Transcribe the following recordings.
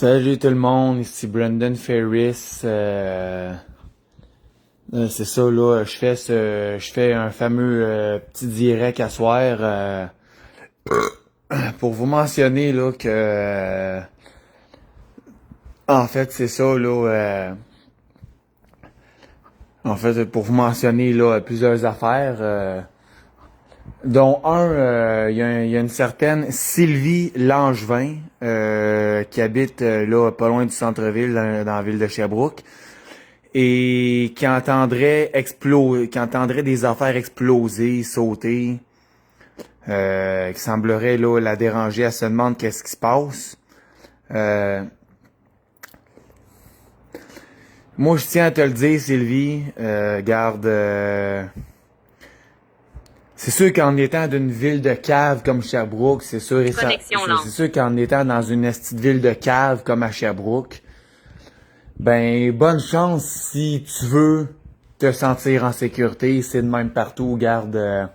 Salut tout le monde, ici Brandon Ferris. C'est ça là, je fais un fameux petit direct à soir pour vous mentionner là que en fait c'est ça là. En fait pour vous mentionner là plusieurs affaires. Dont il y a une certaine Sylvie Langevin qui habite là pas loin du centre-ville dans la ville de Sherbrooke et qui entendrait des affaires exploser, sauter, qui semblerait là la déranger. Elle se demande qu'est-ce qui se passe. Euh, Moi je tiens à te le dire Sylvie, garde. C'est sûr qu'en étant d'une ville de cave comme Sherbrooke, c'est sûr et c'est sûr qu'en étant dans une petite ville de cave comme à Sherbrooke, ben bonne chance si tu veux te sentir en sécurité, c'est de même partout, garde.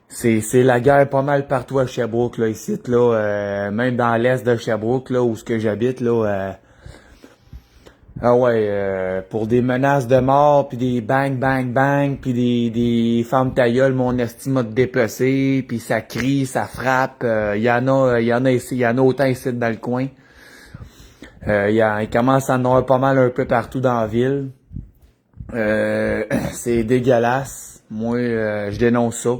C'est la guerre pas mal partout à Sherbrooke là ici là, même dans l'est de Sherbrooke là où ce que j'habite là. Ah ouais, pour des menaces de mort, puis des bang, bang, bang, puis des femmes ta gueule, mon estime a déplacé, puis ça crie, ça frappe. Il y en a autant ici dans le coin. Il commence à en avoir pas mal un peu partout dans la ville. C'est dégueulasse. Moi, je dénonce ça.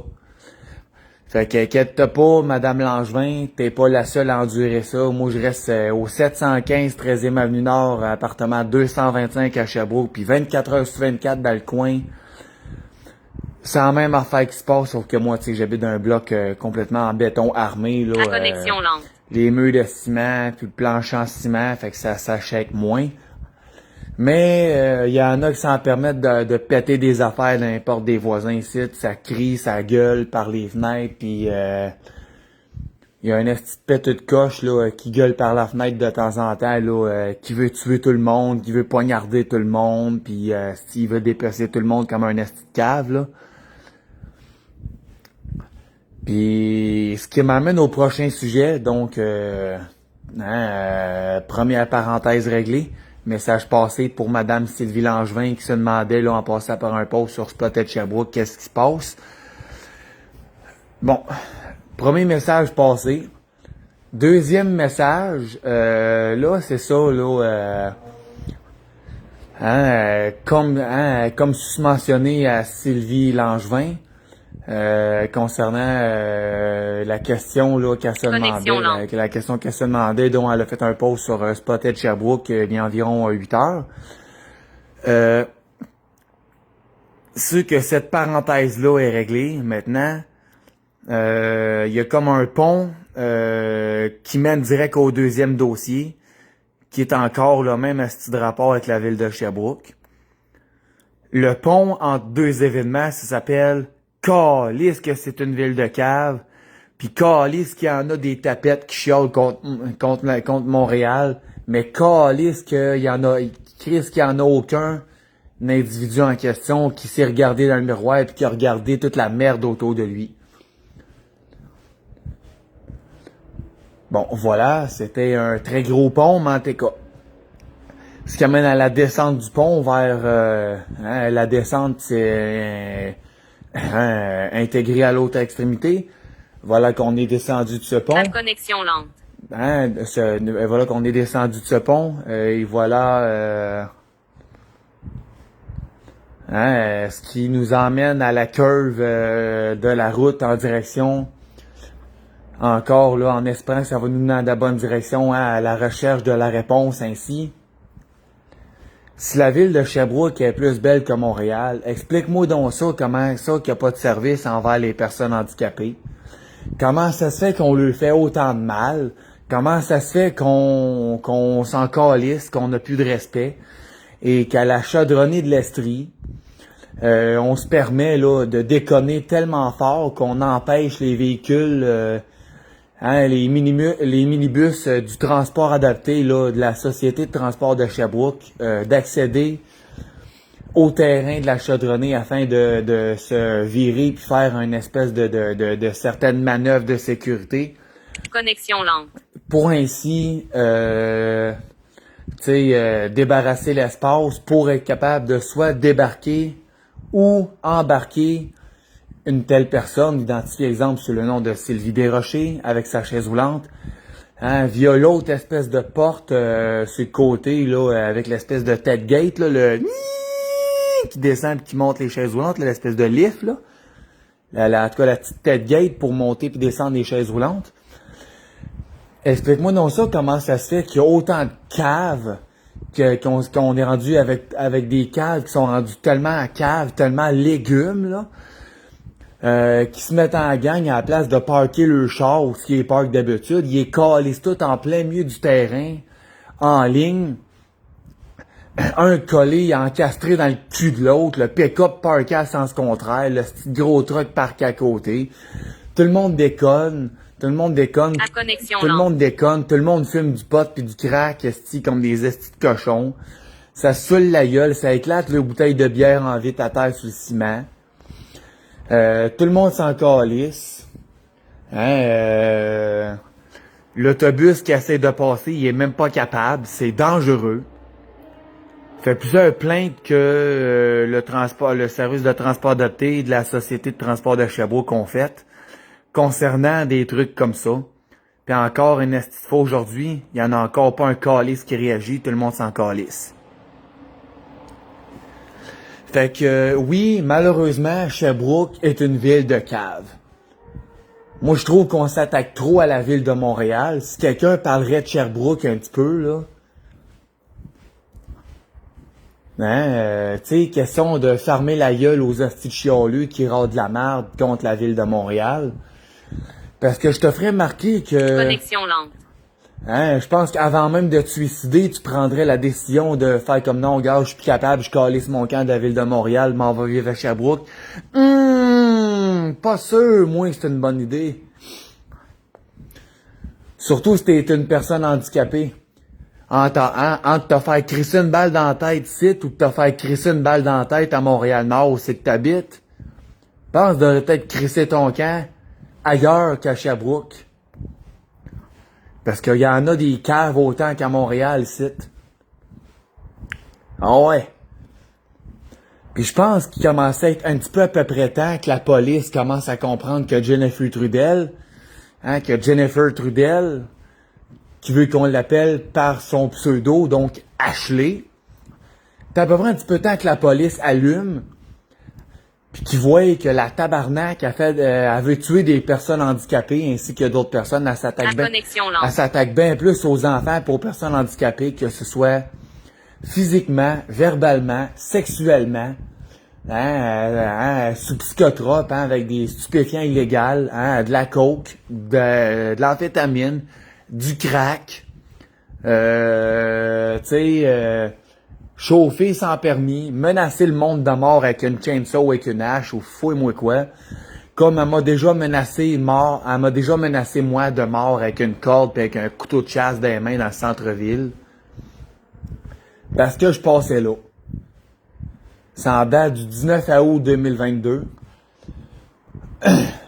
Fait qu'inquiète-toi pas, Madame Langevin, t'es pas la seule à endurer ça. Moi, je reste au 715 13e Avenue Nord, appartement 225 à Sherbrooke, puis 24 heures sur 24 dans le coin. Sans même affaire qui se passe, sauf que moi, tu sais, j'habite dans un bloc complètement en béton armé, là. La connexion lente. Les murs de ciment, puis le plancher en ciment, fait que ça s'achète moins. Mais il y en a qui s'en permettent de péter des affaires dans les portes des voisins ici. Ça crie, ça gueule par les fenêtres, puis il y a un petit péteux de coche là qui gueule par la fenêtre de temps en temps là, qui veut tuer tout le monde, qui veut poignarder tout le monde, puis s'il veut déplacer tout le monde comme un esti de cave là. Puis ce qui m'amène au prochain sujet, donc première parenthèse réglée. Message passé pour Madame Sylvie Langevin qui se demandait, là, en passant par un post sur Spotted Sherbrooke, qu'est-ce qui se passe. Bon, premier message passé. Deuxième message, là, c'est ça, là, comme mentionné à Sylvie Langevin, concernant la question là qu'elle se demandait, la question qu'elle se demandait, dont elle a fait un post sur Spotted Sherbrooke il y a environ 8 heures. C'est que cette parenthèse-là est réglée maintenant. Il y a comme un pont qui mène direct au deuxième dossier, qui est encore là même à ce de rapport avec la ville de Sherbrooke. Le pont entre deux événements, ça s'appelle Calisse que c'est une ville de cave, puis calisse qu'il y en a des tapettes qui chiolent contre Montréal, mais calisse qu'il y en a, Chris qu'il y en a aucun individu en question qui s'est regardé dans le miroir et qui a regardé toute la merde autour de lui. Bon, voilà, c'était un très gros pont, mais en tout cas, ce qui amène à la descente du pont vers la descente, c'est intégré à l'autre extrémité. Voilà qu'on est descendu de ce pont. La connexion lente. Voilà qu'on est descendu de ce pont. Et voilà ce qui nous emmène à la curve de la route en direction. Encore là, en espérant que ça va nous mener dans la bonne direction à la recherche de la réponse ainsi. Si la ville de Sherbrooke est plus belle que Montréal, explique-moi donc ça, comment ça qu'il n'y a pas de service envers les personnes handicapées. Comment ça se fait qu'on lui fait autant de mal? Comment ça se fait qu'on s'en calisse, qu'on n'a plus de respect? Et qu'à la chaudronnée de l'Estrie, on se permet là de déconner tellement fort qu'on empêche les véhicules, les minibus du transport adapté là, de la Société de transport de Sherbrooke d'accéder au terrain de la chaudronnée afin de se virer puis faire une espèce de certaines manœuvres de sécurité. Connexion lente. pour ainsi débarrasser l'espace pour être capable de soit débarquer ou embarquer une telle personne, identifiée exemple sur le nom de Sylvie Desrochers avec sa chaise roulante, hein, via l'autre espèce de porte sur le côté là, avec l'espèce de tête gate, là, le qui descend et qui monte les chaises roulantes, là, l'espèce de lift, là. En tout cas, la petite tête gate pour monter puis descendre les chaises roulantes. Explique-moi donc ça, comment ça se fait qu'il y a autant de caves, qu'on est rendu avec des caves qui sont rendus tellement à caves, tellement légumes, là, qui se mettent en gang à la place de parker le char ou ce qui est park d'habitude. Ils calissent tout en plein milieu du terrain, en ligne. Un collé encastré dans le cul de l'autre, le pick-up parké à sens contraire, le petit gros truck parké à côté. Tout le monde déconne. Tout le monde déconne. Tout le monde déconne. Tout le monde fume du pot puis du crack, esti, comme des estis de cochons. Ça saoule la gueule. Ça éclate les bouteilles de bière en vite à terre sur le ciment. Tout le monde s'en calisse. Hein, l'autobus qui essaie de passer, il est même pas capable. C'est dangereux. Fait plusieurs plaintes que le service de transport adapté de la Société de transport de Sherbrooke ont fait concernant des trucs comme ça. Puis encore une esti de fois aujourd'hui, il y en a encore pas un calice qui réagit, tout le monde s'en calisse. Fait que oui, malheureusement, Sherbrooke est une ville de cave. Moi, je trouve qu'on s'attaque trop à la ville de Montréal. Si quelqu'un parlerait de Sherbrooke un petit peu, là, hein, tu sais, question de fermer la gueule aux hosties de chialeux qui râlent de la merde contre la ville de Montréal. Parce que je te ferais remarquer que... Connexion lente. Hein, je pense qu'avant même de te suicider, tu prendrais la décision de faire comme non, gars, je suis plus capable, je calisse mon camp de la ville de Montréal, m'en va vivre à Sherbrooke. Pas sûr, moi, que c'est une bonne idée. Surtout si t'es une personne handicapée. Entre te faire crisser une balle dans la tête ici ou te faire crisser une balle dans la tête à Montréal-Nord où c'est que t'habites, pense de peut-être crisser ton camp ailleurs qu'à Sherbrooke. Parce qu'il y en a des caves autant qu'à Montréal ici. Ah ouais. Puis je pense qu'il commence à être un petit peu à peu près temps que la police commence à comprendre que Jennifer Trudel, qui veut qu'on l'appelle par son pseudo, donc Ashley. T'as à peu près un petit peu de temps que la police allume, puis qu'ils voient que la tabarnak elle veut tuer des personnes handicapées ainsi que d'autres personnes. Elle s'attaque bien plus aux enfants et aux personnes handicapées, que ce soit physiquement, verbalement, sexuellement, sous psychotrope, avec des stupéfiants illégaux, de la coke, de l'amphétamine, du crack, chauffer sans permis, menacer le monde de mort avec une chainsaw, avec une hache ou fouille-moi quoi. Comme elle m'a déjà menacé moi de mort avec une corde et avec un couteau de chasse dans les mains dans le centre-ville. Parce que je passais là. Ça en date du 19 août 2022.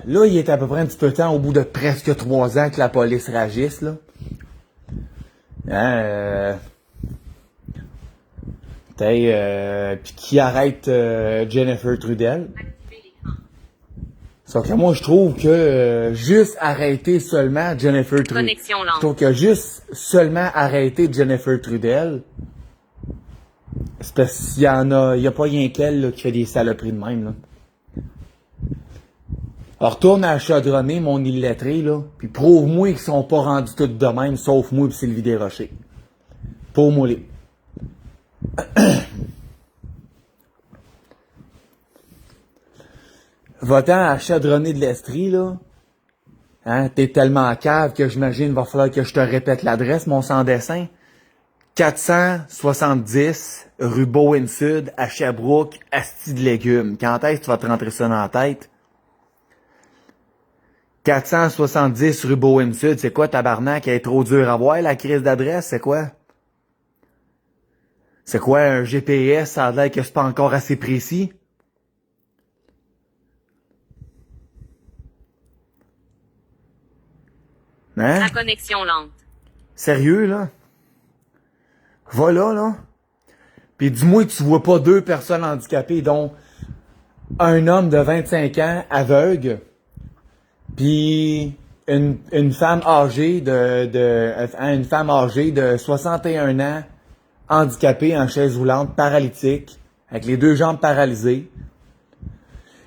Là, il est à peu près un petit peu de temps, au bout de presque 3 ans, que la police réagisse, là. Puis qui arrête Jennifer Trudel. Sauf que moi, je trouve que juste arrêter seulement Jennifer Trudel. Je trouve que juste seulement arrêter Jennifer Trudel, c'est parce qu'il y a pas rien qu'elle là, qui fait des saloperies de même, là. Alors, retourne à chaudronner mon illettré, là, puis prouve-moi qu'ils sont pas rendus tous de même, sauf moi et Sylvie Desrochers. Prouve-moi les. Va-t'en à chaudronner de l'Estrie, là. Hein, t'es tellement cave que j'imagine va falloir que je te répète l'adresse, mon sans-dessin. 470 rue Bowen-Sud, à Sherbrooke, asti de légumes. Quand est-ce que tu vas te rentrer ça dans la tête? 470 rue Bowen-Sud, c'est quoi, tabarnak? Elle est trop dur à voir, la crise d'adresse, c'est quoi? C'est quoi, un GPS, ça a l'air que c'est pas encore assez précis? Hein? La connexion lente. Sérieux, là? Va là. Puis dis-moi que tu vois pas 2 personnes handicapées, dont un homme de 25 ans aveugle, puis une femme âgée une femme âgée de 61 ans, handicapée en chaise roulante, paralytique, avec les 2 jambes paralysées.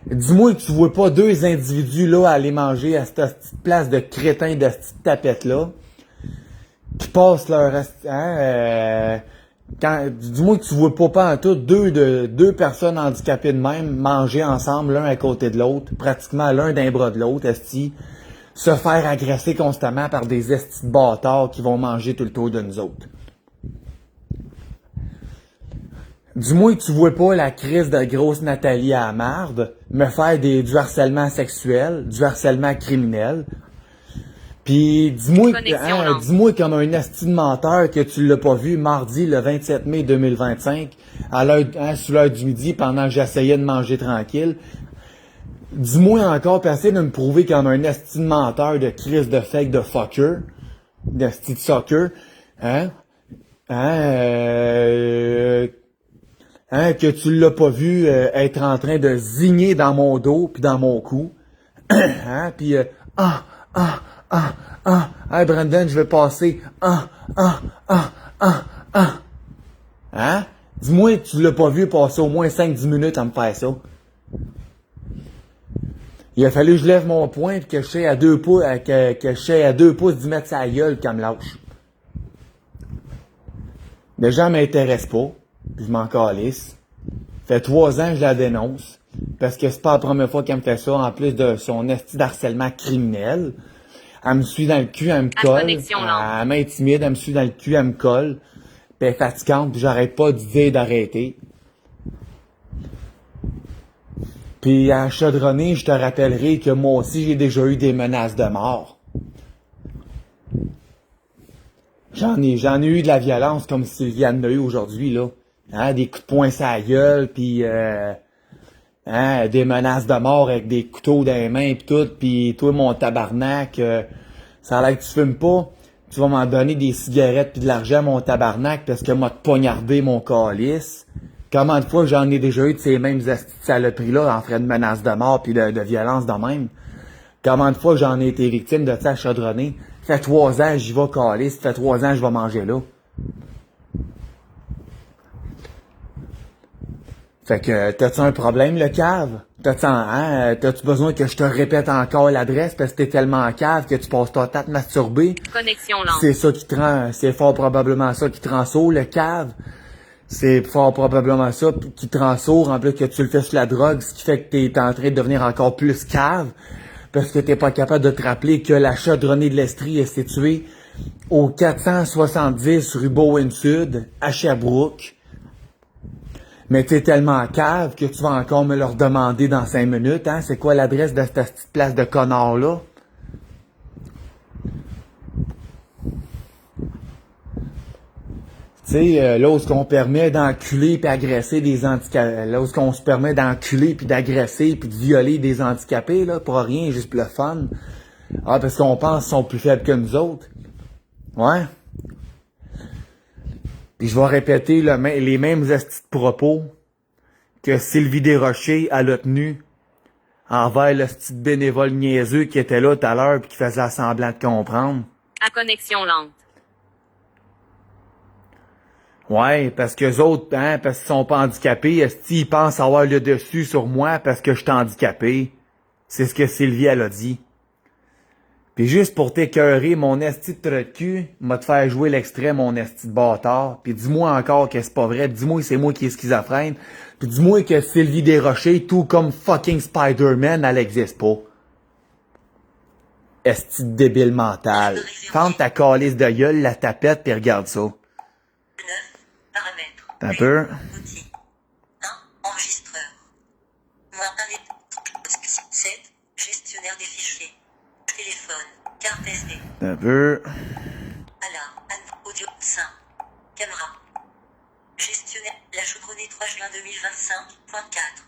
Dis-moi que tu vois pas 2 individus là aller manger à cette petite place de crétin de cette tapette-là, qui passent leur dis-moi que tu vois pas en tout 2 personnes handicapées de même manger ensemble l'un à côté de l'autre, pratiquement l'un d'un bras de l'autre, esti, se faire agresser constamment par des estis de bâtards qui vont manger tout le tour de nous autres. Dis-moi que tu vois pas la crise de grosse Nathalie à la marde me faire du harcèlement sexuel, du harcèlement criminel. Puis dis-moi comme un asti de menteur que tu l'as pas vu mardi le 27 mai 2025 à sous l'heure du midi pendant que j'essayais de manger tranquille. Dis-moi encore passer de me prouver comme un asti de menteur de crise de fake de fucker, d'asti de sucker, que tu l'as pas vu être en train de zigner dans mon dos puis dans mon cou. Puis hey Brandon, je vais passer. Dis-moi que tu l'as pas vu passer au moins 5-10 minutes à me faire ça. Il a fallu que je lève mon poing et que je sois à 2 pouces, que je sois à 2 pouces d'y mettre sa gueule comme lâche. Déjà, elle m'intéresse pas, puis je m'en calisse. Fait 3 ans que je la dénonce, parce que c'est pas la première fois qu'elle me fait ça, en plus de son esti d'harcèlement criminel. Elle me suit dans le cul, elle me colle, elle m'intimide, elle me suit dans le cul, elle me colle, puis elle est fatigante, puis j'arrête pas de dire d'arrêter. Puis à chaudronner, je te rappellerai que moi aussi j'ai déjà eu des menaces de mort. J'en ai eu de la violence comme Sylviane l'a eu aujourd'hui, là. Des coups de poing sur la gueule, puis des menaces de mort avec des couteaux dans les mains pis tout, puis toi mon tabarnak, ça a l'air que tu fumes pas, tu vas m'en donner des cigarettes pis de l'argent mon tabarnak parce que m'a poignardé mon calice. Comment de fois j'en ai déjà eu de ces mêmes saloperies-là en frais de menaces de mort pis de violence de même? Comment de fois j'en ai été victime de ça à chaudronner? Ça fait 3 ans j'y vais calice, ça fait 3 ans je vais manger là. Fait que, t'as-tu un problème, le cave? T'as-tu besoin que je te répète encore l'adresse parce que t'es tellement en cave que tu passes ton temps à te masturber? Connexion lente. C'est ça qui te rend, c'est fort probablement ça qui te rend sourd, le cave. C'est fort probablement ça qui te rend sourd, en plus que tu le fais sur la drogue, ce qui fait que t'es en train de devenir encore plus cave, parce que t'es pas capable de te rappeler que la chaudronnée de l'Estrie est située au 470 rue Bowen-Sud, à Sherbrooke. Mais t'es tellement cave que tu vas encore me leur demander dans 5 minutes, c'est quoi l'adresse de cette petite place de connard-là? Tu sais, là où qu'on permet d'enculer puis agresser des handicapés, là où qu'on se permet d'enculer puis d'agresser puis de violer des handicapés, là, pour rien, juste pour le fun. Parce qu'on pense qu'ils sont plus faibles que nous autres. Ouais. Puis je vais répéter les mêmes estis de propos que Sylvie Desrochers elle a tenu envers le petit bénévole niaiseux qui était là tout à l'heure puis qui faisait semblant de comprendre. À connexion lente. Ouais, parce que eux autres, parce qu'ils sont pas handicapés, esti, ils pensent avoir le dessus sur moi parce que je suis handicapé. C'est ce que Sylvie, elle a dit. Puis juste pour t'écœurer, mon esti de trou de cul, m'a te faire jouer l'extrait, mon esti de bâtard. Puis dis-moi encore que c'est pas vrai. Dis-moi que c'est moi qui est schizophrène. Puis dis-moi que Sylvie Desrochers, tout comme fucking Spider-Man, elle existe pas. Esti de débile mental. Ferme ta calice de gueule, la tapette, puis regarde ça. 9. Paramètres. Un peu. Outil. 1. Enregistreur. Moins 7. Gestionnaire des fichiers. Téléphone. Carte SD. Un peu. Alarme. Audio. 5. Caméra. Gestionnaire. La chaudronnée 3 juin 2025.4.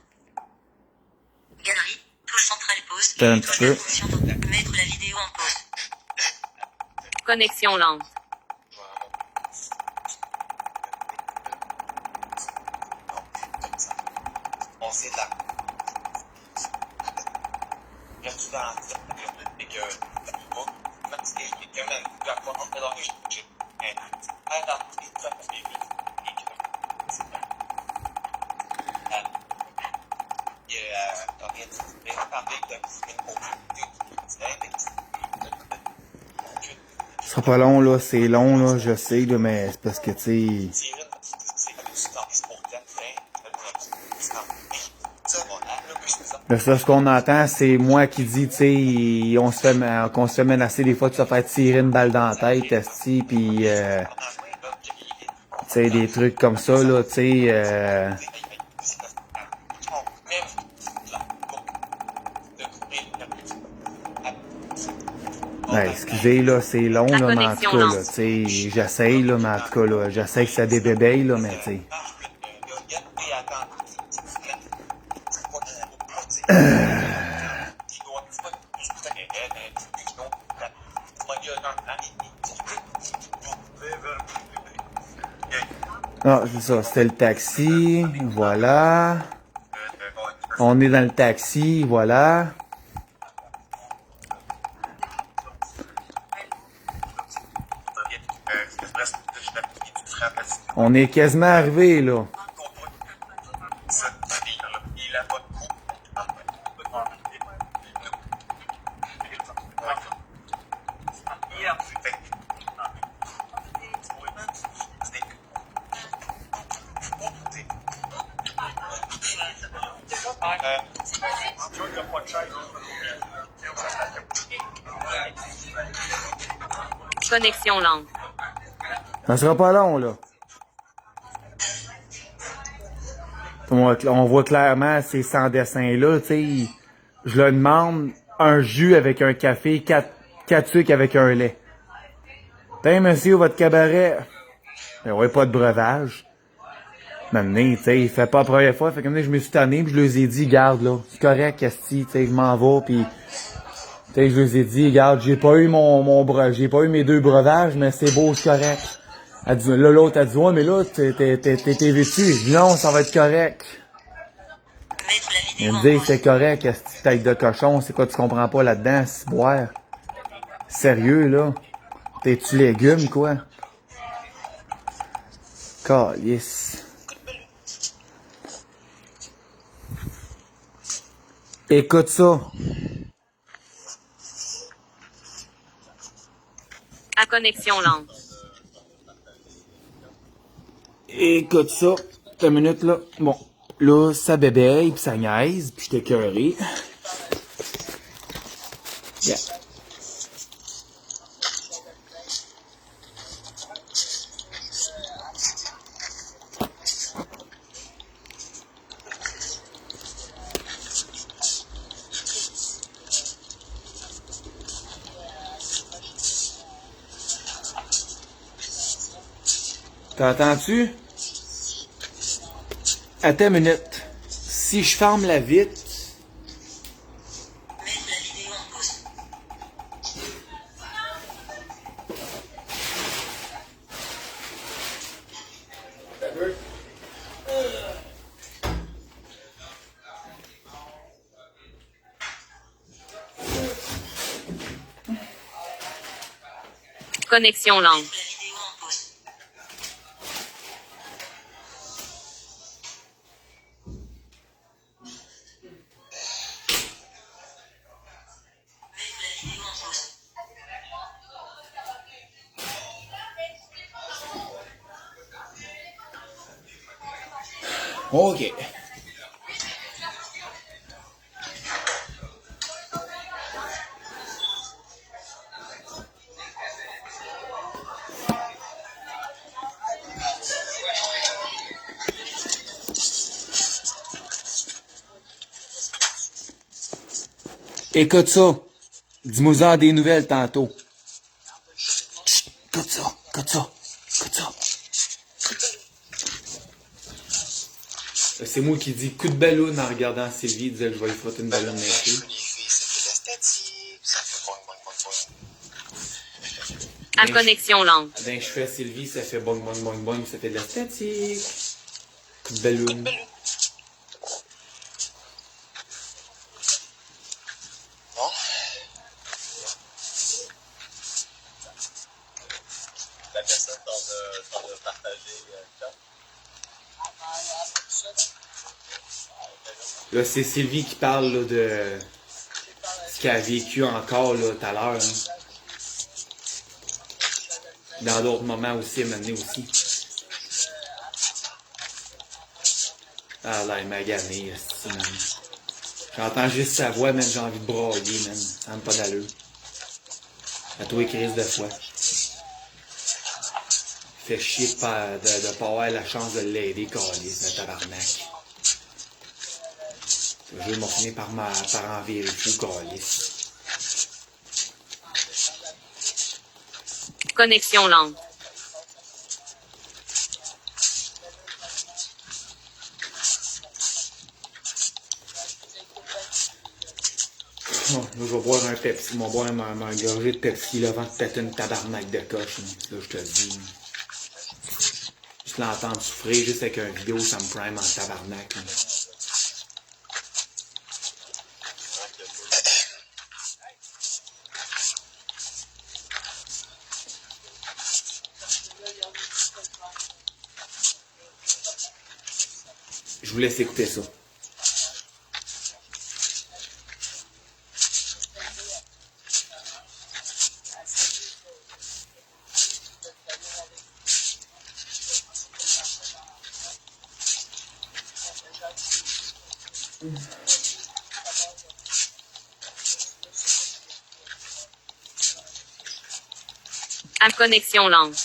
Galerie. Touche centrale pause. Un Touche peu. la fonction. Mettre la vidéo en pause. Connexion lente. Ce sera pas long, là. C'est long, là, je sais, là, mais c'est parce que, tu sais... Le seul ce qu'on entend, c'est moi qui dis, tu sais, qu'on se fait menacer des fois de se faire tirer une balle dans la tête, esti, pis, tu sais, des trucs comme ça, là, tu sais, ouais, excusez, là, c'est long, là, mais en tout cas, là, tu sais, j'essaye, là, mais en tout cas, là, j'essaye que ça débébèille, là, mais, tu sais. Ah, c'est ça, c'était le taxi, voilà. On est dans le taxi, voilà. On est quasiment arrivé, là. Connexion lente. Ça sera pas long, là. On voit clairement c'est sans dessin là, tu sais. Je leur demande un jus avec un café, 4 sucres avec un lait. Tiens, monsieur, votre cabaret. Ben ouais, pas de breuvage. Maintenant, tu sais, il fait pas la première fois. Fait que maintenant, je me suis tanné, puis je leur ai dit, garde là, c'est correct, esti, tu sais, je m'en vais, puis tu sais, je leur ai dit, regarde, j'ai pas eu j'ai pas eu mes 2 breuvages, mais c'est beau, c'est correct. Elle dit, là, l'autre a dit, ouais, mais là, t'es vêtu. Je dis, non, ça va être correct. Mettre la Il vidéo me en dit, pause. c'est correct, esti, tête de cochon, c'est quoi, tu comprends pas là-dedans, c'est boire. Sérieux, là? T'es-tu légumes, quoi? Calice. Écoute ça. À connexion lente. Écoute ça. T'as une minute, là. Bon. Là, ça bébéille, pis ça niaise, pis j'étais écœuré. Yeah. T'entends-tu? Attends une minute. Si je ferme la vitre... Mettre la vidéo en pause. Connexion lente. La vidéo en pause. Mettre la vidéo en pause. OK. Écoute ça. Dis-moi des nouvelles tantôt. Chut, écoute ça, écoute ça, écoute ça. C'est moi qui dis coup de ballon en regardant Sylvie, il disait que je vais lui frotter une ballon dessus. À connexion lente. Ben, je fais Sylvie, ça fait bong bong bong bong, ça fait de la statique. Coup de ballon. Bon. La personne t'en a partagé Là, c'est Sylvie qui parle là, de ce qu'elle a vécu encore là tout à l'heure. Hein. Dans d'autres moments aussi, m'amener aussi. Ah là, il m'a gagné, man. J'entends juste sa voix, man, j'ai envie de brailler, man. Ça me pas d'allure. À toi, Chris, de fois. Fait chier de pas avoir la chance de l'aider, câlisse, le tabarnak. Je vais m'en finir par en virer fou, câlisse. Connexion lente. Bon, là, je vais boire un Pepsi. Je vais boire ma gorgée de Pepsi là, avant de péter une tabarnak de coche. Là, je te le dis. Juste l'entendre souffrir, juste avec un vidéo, ça me prime en tabarnak. Là. Je vous laisse écouter ça. À connexion lente.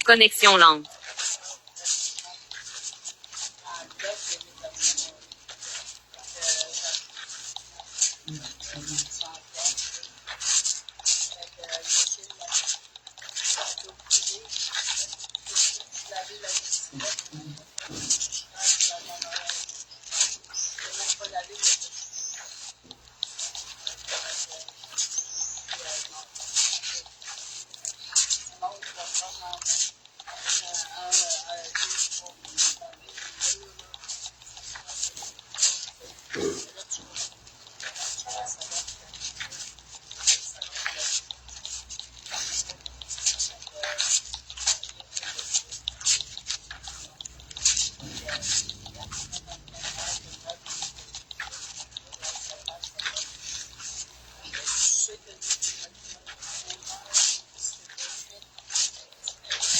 Connexion lente.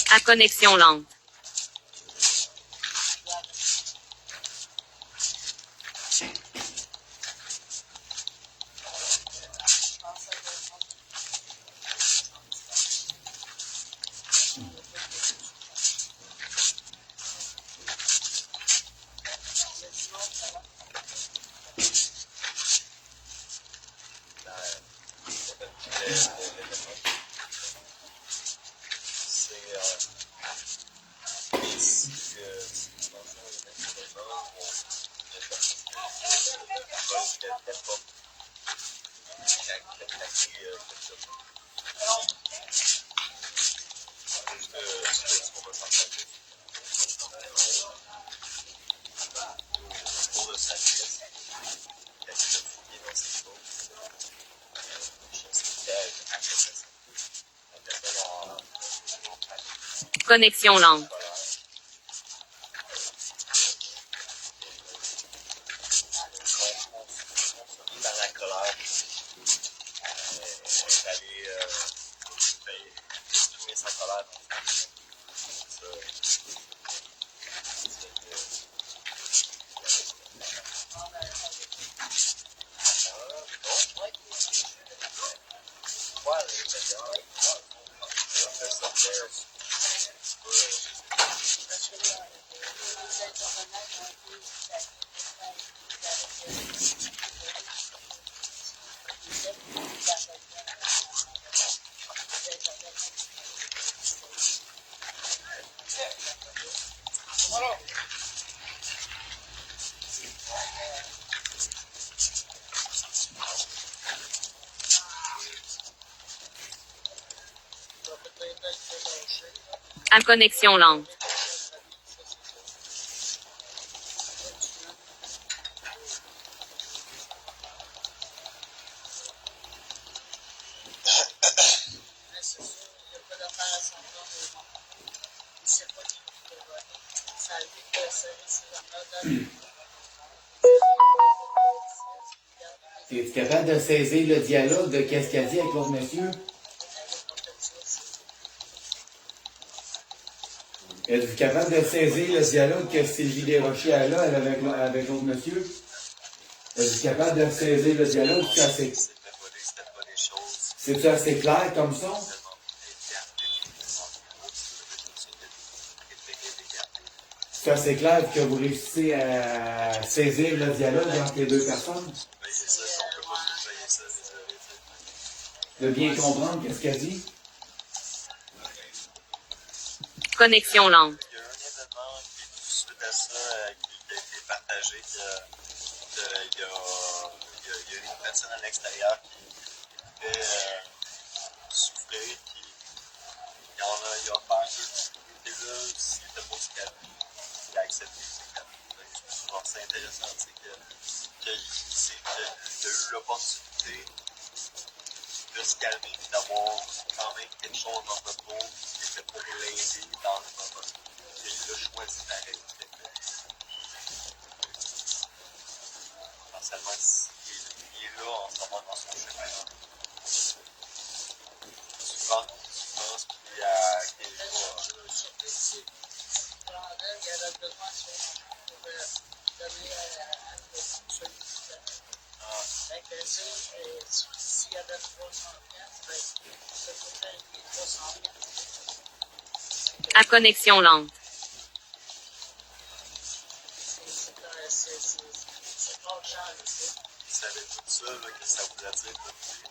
À connexion lente. Connexion lente. Dans la colère, d'aller exprimer sa colère. À connexion lente. Es-tu capable de saisir le dialogue de qu'est-ce qu'elle dit avec l'autre monsieur? Êtes-vous capable de saisir le dialogue que Sylvie Desrochers a là avec l'autre monsieur? Êtes-vous capable de saisir le dialogue? C'était pas des choses C'est-tu assez clair comme ça? tellement C'est assez clair que vous réussissez à saisir le dialogue entre les deux personnes? payer ça, si on peut pas tout payer ça, désolé. De bien comprendre qu'est-ce qu'elle dit? Connexion lente. Il y a un événement qui est tout suite à ça, qui a été partagé, il y a une personne à l'extérieur qui fait souffrir, il a offert il était là, s'il était pas calme, il a accepté ses calmes. Je trouve ça intéressant, qu'il a eu l'opportunité de se calmer et d'avoir quand même quelque chose dans le repos qui était pour l'aider dans le moment. Et il a choisi d'arrêter. Potentiellement, il est là en ce moment dans son chemin. Tu penses qu'il est À connexion lente. il savait tout ça, là, que ça voulait dire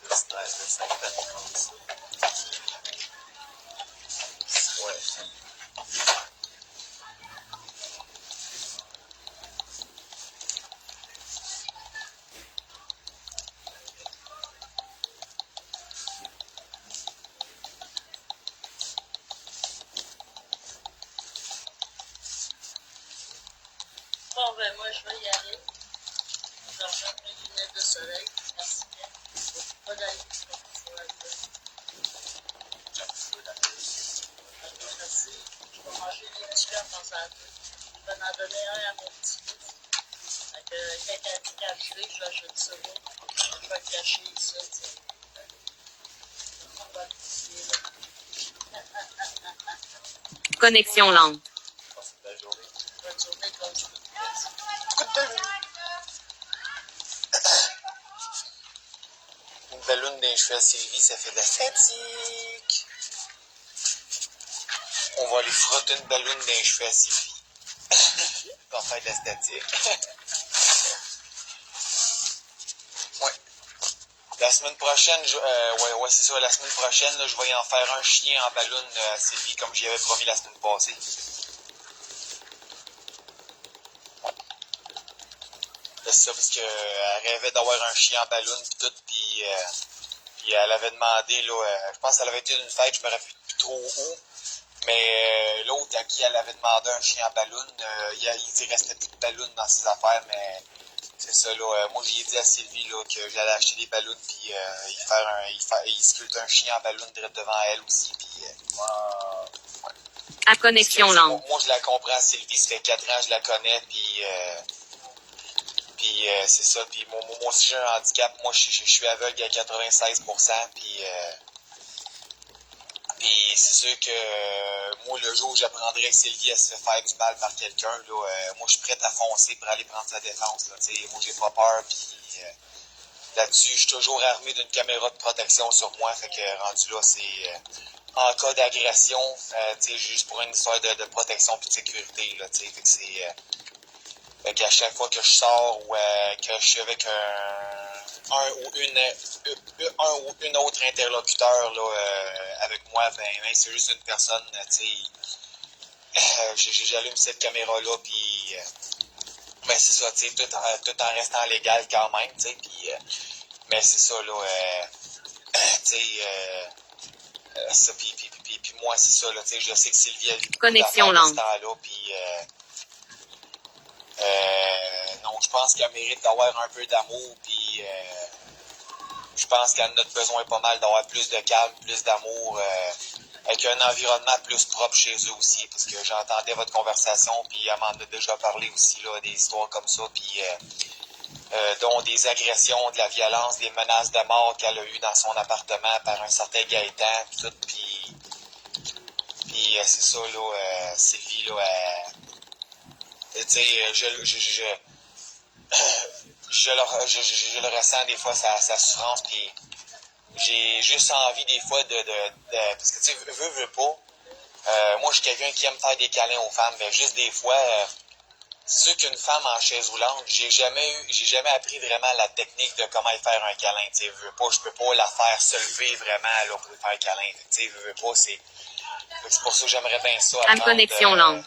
de certaines choses. Ouais. Bon, ben moi, je vais y aller. Je vais remettre mes lunettes de soleil. Merci bien. Pas d'aller sur la gueule. Merci. Je vais manger des petits cœurs dans sa tête. Je vais en donner un à mon petit-fils. Fait que quelqu'un dit caché, je vais acheter ça là. Je vais le cacher ici, tu sais. On va le couper, là. Connexion lente. Passez une belle journée. Bonne journée, bonne journée. Une balloune d'un cheveu à Sylvie, ça fait de la fatigue. On va aller frotter une balloune d'un cheveu à Sylvie. Pour faire de la statique. Ouais. La semaine prochaine, ouais, c'est ça. La semaine prochaine, là, je vais y en faire un chien en balloune à Sylvie, comme j'y avais promis la semaine passée. C'est ça, parce qu'elle rêvait d'avoir un chien en ballon pis tout, puis elle avait demandé, là, je pense qu'elle avait été d'une fête, je me rappelle plus trop où, mais l'autre à qui elle avait demandé un chien en ballon, il restait plus de ballons dans ses affaires, mais c'est ça, là, moi j'ai dit à Sylvie, là, que j'allais acheter des ballons, puis il sculpte un chien en ballon direct devant elle aussi, puis ouais. À connexion Parce que, lente. moi, je la comprends, Sylvie, ça fait 4 ans que je la connais, puis c'est ça. Puis moi aussi, j'ai un handicap. Moi, je suis aveugle à 96%. Puis c'est sûr que moi, le jour où j'apprendrai que Sylvie à se faire du mal par quelqu'un, là, moi, je suis prêt à foncer pour aller prendre sa défense. Là, moi, j'ai pas peur. Puis là-dessus, je suis toujours armé d'une caméra de protection sur moi. Fait que rendu là, c'est en cas d'agression, juste pour une histoire de protection et de sécurité. Là, fait que c'est... Fait qu'à chaque fois que je sors ou que je suis avec un ou une autre interlocuteur là, avec moi, ben c'est juste une personne, j'allume cette caméra-là, puis ben c'est ça, tout en restant légal quand même, puis mais c'est ça, là, ça, puis puis moi, c'est ça, là, tu sais, je sais que Sylvie a vu beaucoup Connexion d'affaires de ce lente. temps-là, puis non, je pense qu'elle mérite d'avoir un peu d'amour, puis je pense qu'elle en a besoin pas mal d'avoir plus de calme, plus d'amour, avec un environnement plus propre chez eux aussi, parce que j'entendais votre conversation, puis elle m'en a déjà parlé aussi, là, des histoires comme ça, puis dont des agressions, de la violence, des menaces de mort qu'elle a eues dans son appartement par un certain Gaëtan, puis tout, puis c'est ça, là, Sylvie, là, tu sais, je le ressens des fois, sa souffrance, puis j'ai juste envie des fois parce que tu sais, veux pas, moi je suis quelqu'un qui aime faire des câlins aux femmes, mais juste des fois, c'est sûr qu'une femme en chaise roulante, j'ai jamais appris vraiment la technique de comment y faire un câlin, tu sais, veux pas, je peux pas la faire se lever vraiment, là, pour lui faire un câlin, tu sais, veux pas, c'est pour ça que j'aimerais bien ça, À connexion lente.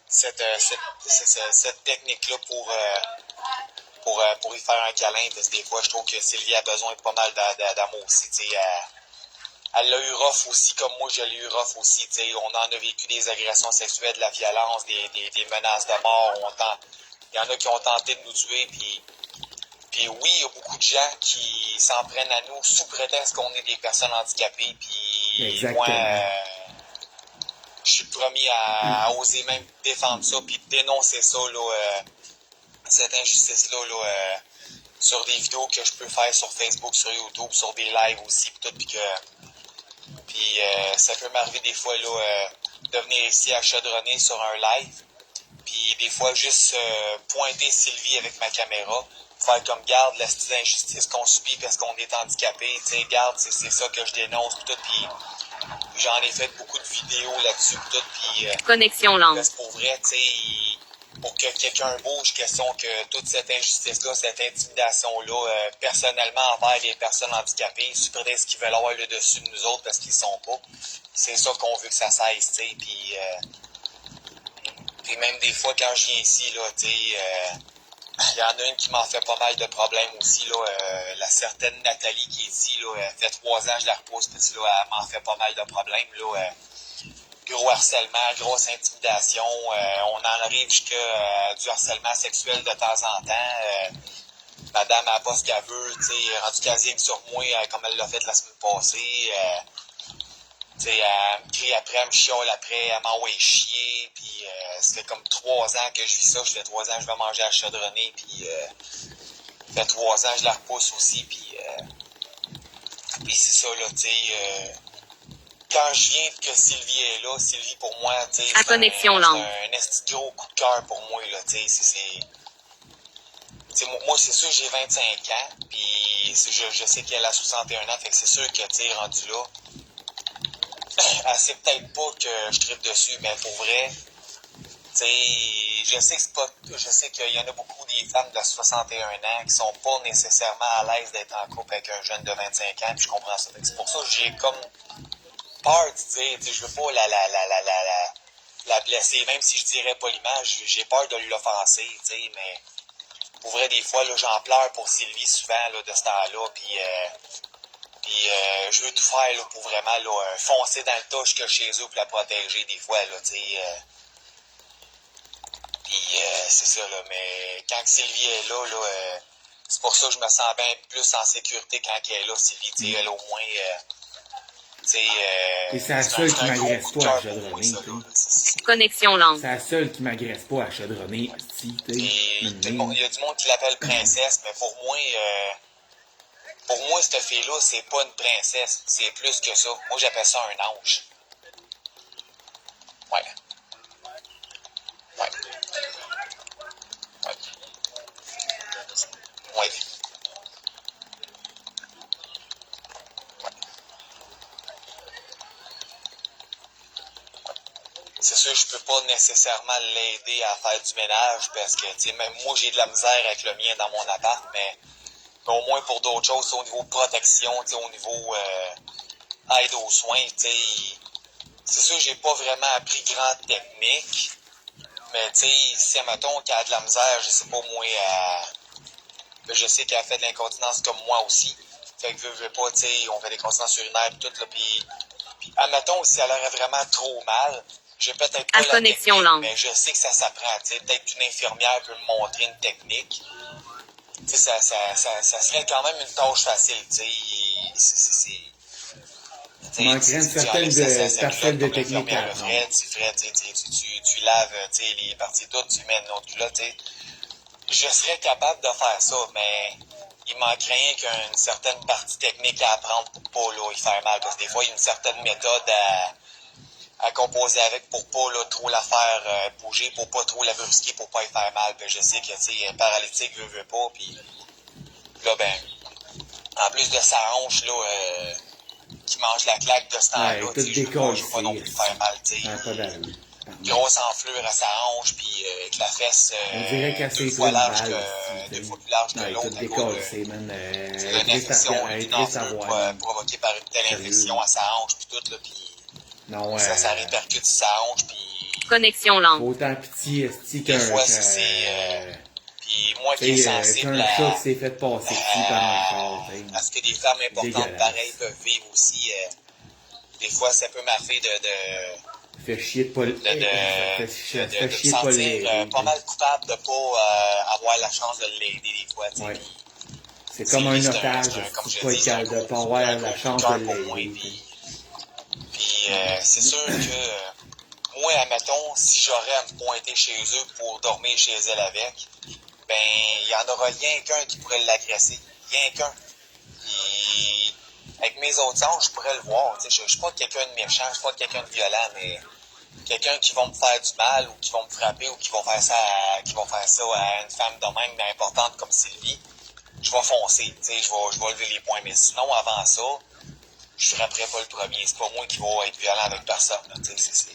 cette technique-là pour y faire un câlin, parce que des fois, je trouve que Sylvie a besoin de pas mal d'amour aussi, tu sais, elle l'a eu rough aussi, comme moi, je l'ai eu rough aussi, tu sais, on en a vécu des agressions sexuelles, de la violence, des menaces de mort, il y en a qui ont tenté de nous tuer, puis oui, il y a beaucoup de gens qui s'en prennent à nous sous prétexte qu'on est des personnes handicapées, puis moi, je suis le premier à oser même défendre ça, puis dénoncer ça, là, cette injustice-là, là, sur des vidéos que je peux faire sur Facebook, sur YouTube, sur des lives aussi, puis ça peut m'arriver des fois, là, de venir ici à chaudronner sur un live, puis des fois juste pointer Sylvie avec ma caméra, faire comme garde la petite injustice qu'on subit parce qu'on est handicapé, tu sais, garde, c'est ça que je dénonce, puis j'en ai fait beaucoup de vidéos là-dessus, puis Connexion lente. parce que pour vrai, tu sais, pour que quelqu'un bouge, question que toute cette injustice-là, cette intimidation-là, personnellement envers les personnes handicapées, sous prétexte qu'ils veulent avoir le dessus de nous autres parce qu'ils sont pas, c'est ça qu'on veut que ça cesse, tu sais, puis même des fois quand je viens ici, là, tu sais, il y en a une qui m'en fait pas mal de problèmes aussi, là, la certaine Nathalie qui est ici, là, elle fait 3 ans, je la repousse, parce que là, elle m'en fait pas mal de problèmes, là, gros harcèlement, grosse intimidation, on en arrive jusqu'à du harcèlement sexuel de temps en temps, madame, elle n'a pas ce qu'elle veut, tu sais, rendu quasi sur moi, comme elle l'a fait la semaine passée, tu sais, elle me crie après, elle me chiale après, elle m'envoie chier, puis ça fait comme 3 ans que je vis ça, je fais 3 ans que je vais manger à chaudronner, puis ça fait 3 ans que je la repousse aussi, puis c'est ça, là, tu sais, quand je viens que Sylvie est là, Sylvie pour moi, tu sais, À connexion lente. c'est un esti gros coup de cœur pour moi, là, tu sais, moi, c'est sûr, j'ai 25 ans, puis je sais qu'elle a 61 ans, fait que c'est sûr que, tu sais, rendu là, elle sait peut-être pas que je tripe dessus, mais pour vrai, tu sais, je sais qu'il y en a beaucoup des femmes de 61 ans qui sont pas nécessairement à l'aise d'être en couple avec un jeune de 25 ans, puis je comprends ça. Fait que c'est pour ça que j'ai comme peur de dire, tu sais, je veux pas la blesser, même si je dirais poliment, j'ai peur de lui l'offenser, tu sais, mais pour vrai, des fois, là, j'en pleure pour Sylvie souvent, là, de ce temps-là, puis je veux tout faire, là, pour vraiment, là, foncer dans le tas jusque chez eux pour la protéger, des fois, là, tu sais, puis c'est ça, là, mais quand Sylvie est là, c'est pour ça que je me sens bien plus en sécurité quand elle est là, Sylvie, tu sais, elle, au moins, tu sais, Et c'est la seule qui m'agresse pas à chaudronner, tu sais. Connexion lente. C'est la seule qui m'agresse pas à chaudronner, si, tu sais. Il y a du monde qui l'appelle princesse, mais pour moi, cette fille-là, c'est pas une princesse, c'est plus que ça. Moi, j'appelle ça un ange. Ouais. Ouais. Ouais. Ouais. C'est sûr, je peux pas nécessairement l'aider à faire du ménage parce que, tu sais, même moi, j'ai de la misère avec le mien dans mon appart, mais au moins pour d'autres choses, au niveau protection, tu sais, au niveau aide aux soins, tu sais, c'est sûr, j'ai pas vraiment appris grande technique, mais tu sais, si, admettons, qu'elle a de la misère, je sais pas, moi, je sais qu'elle a fait de l'incontinence comme moi aussi, fait que veux pas, tu sais, on fait des continences urinaires et tout, là, puis admettons, si elle aurait vraiment trop mal, j'ai peut-être pas À la connexion technique, lente. mais je sais que ça s'apprend. Tu sais, peut-être qu'une infirmière peut me montrer une technique. Tu sais, ça serait quand même une tâche facile. Tu sais, Il manquerait une certaine parcelle de comme technique à l'infirmière le apprendre. ferait, tu laves les parties toutes, tu mets une autre culotte, tu sais. Je serais capable de faire ça, mais il manquerait rien qu'une certaine partie technique à apprendre pour pas là, y faire mal. Parce que des fois, il y a une certaine méthode à composer avec pour pas là, trop la faire bouger, pour pas trop la brusquer, pour pas y faire mal. Puis je sais que tu sais, un paralytique veut pas, puis là ben, en plus de sa hanche là, qui mange la claque de ce temps-là, Ouais, tu tout sais, je veux pas non plus décolle, faire mal, tu sais. ça n'a pas d'allure. Grosse enflure à sa hanche, puis avec la fesse On dirait qu'elle s'est deux pris fois une large balle. que deux fois plus large que Ouais, l'autre tout à cause décolle, de c'est man. une infection, Elle est une triste à enflure voir. provoquée par une telle Sérieux. infection à sa hanche, puis tout, là, puis Non, ça répercute sur sa hanche, puis Connexion lente. autant pitié, esti des qu'un. fois, puis moi qui est Qu'un sensible chat qui s'est fait passer dessus par un corps, tu sais. à ce que des femmes importantes Dégueulasse. pareilles peuvent vivre aussi, des fois, ça peut m'arriver de Fait chier de pas le. Fait me chier de pas le sentir l'aider. pas mal coupable de pas avoir la chance de l'aider des fois, tu sais. Ouais. C'est C'est comme un lui, c'est otage, comme je c'est pas dis, être c'est un capable de gros- pas avoir un la gros chance cœur de pour moi, l'aider. puis c'est sûr que moi, admettons, si j'aurais à me pointer chez eux pour dormir chez elle avec, ben, il y en aura rien qu'un qui pourrait l'agresser. Rien qu'un. Puis, avec mes autres sens, je pourrais le voir. Tu sais, je suis pas quelqu'un de méchant, je suis pas quelqu'un de violent, mais quelqu'un qui va me faire du mal ou qui va me frapper ou qui va faire ça à une femme de même importante comme Sylvie, je vais foncer. Tu sais, je vais lever les poings. Mais sinon, avant ça, je frapperai pas le premier. C'est pas moi qui vais être violent avec personne. Là, tu sais,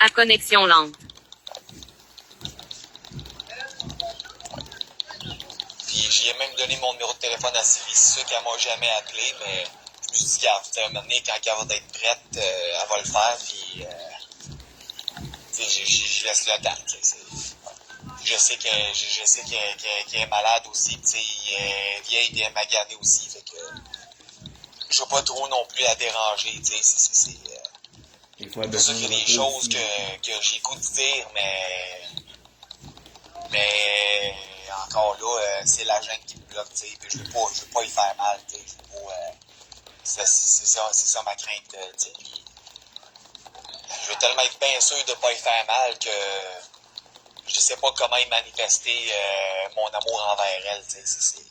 À connexion lente. Puis j'y ai même donné mon numéro de téléphone à Sylvie, c'est sûr qu'elle m'a jamais appelé, mais je me suis dit, regarde, à un moment donné, quand elle va être prête, elle va le faire, puis je laisse le temps. Je sais qu'elle est malade aussi, tu sais, elle est vieille et elle m'a gardé aussi, fait que je veux pas trop non plus la déranger, tu sais, Des fois, c'est sûr qu'il y a des repos choses aussi. que j'ai goût de dire, mais encore là, c'est la gêne qui me bloque, tu sais, puis je veux pas y faire mal, tu sais, je veux pas, c'est ça ma crainte, tu sais, puis je veux tellement être bien sûr de pas y faire mal que je sais pas comment y manifester mon amour envers elle, tu sais,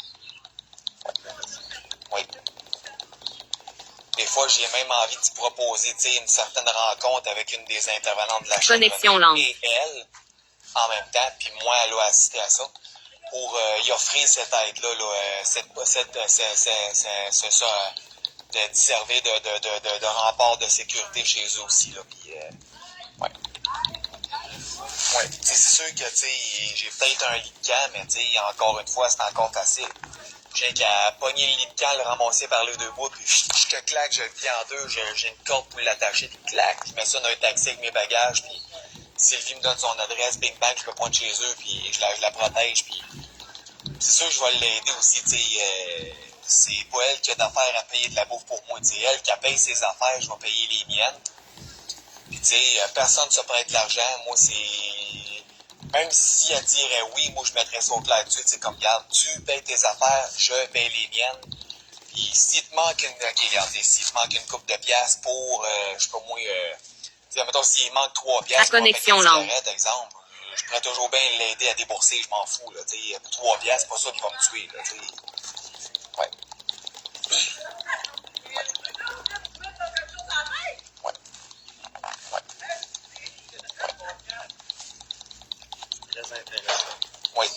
oui. Des fois, j'ai même envie de te proposer, tu sais, une certaine rencontre avec une des intervenantes de la chaîne Connexion lente. et elle, en même temps, puis moi, elle a assisté à ça, pour y offrir cette aide-là, de servir de rempart de sécurité chez eux aussi, là, puis, ouais. Ouais, c'est sûr que, tu sais, j'ai peut-être un lit de camp, mais tu sais, encore une fois, c'est encore facile. J'ai qu'à pogner le lit de camp, le ramasser par les deux bouts, puis je te claque, je le plie en deux, j'ai une corde pour l'attacher, puis clac, je mets ça dans un taxi avec mes bagages, puis Sylvie me donne son adresse, bing bang, je le pointe chez eux, puis je la protège, puis c'est sûr que je vais l'aider aussi, tu sais, c'est pas elle qui a d'affaires à payer de la bouffe pour moi, tu sais, elle qui a payé ses affaires, je vais payer les miennes. Puis tu sais, personne ne se prête de l'argent, moi c'est... Même si elle dirait oui, moi je mettrais ça au clair dessus, tu sais, comme, regarde, tu payes tes affaires, je paye les miennes. Puis s'il te manque s'il te manque une coupe de piastres pour, je sais pas moi, tu sais, mettons, s'il manque 3 piastres À pour un paquet de connexion lente. cigarettes, exemple, je pourrais toujours bien l'aider à débourser, je m'en fous, là, tu sais, pour 3 piastres, c'est pas ça qui va me tuer, là, tu sais. Ouais. Très intéressant. Oui.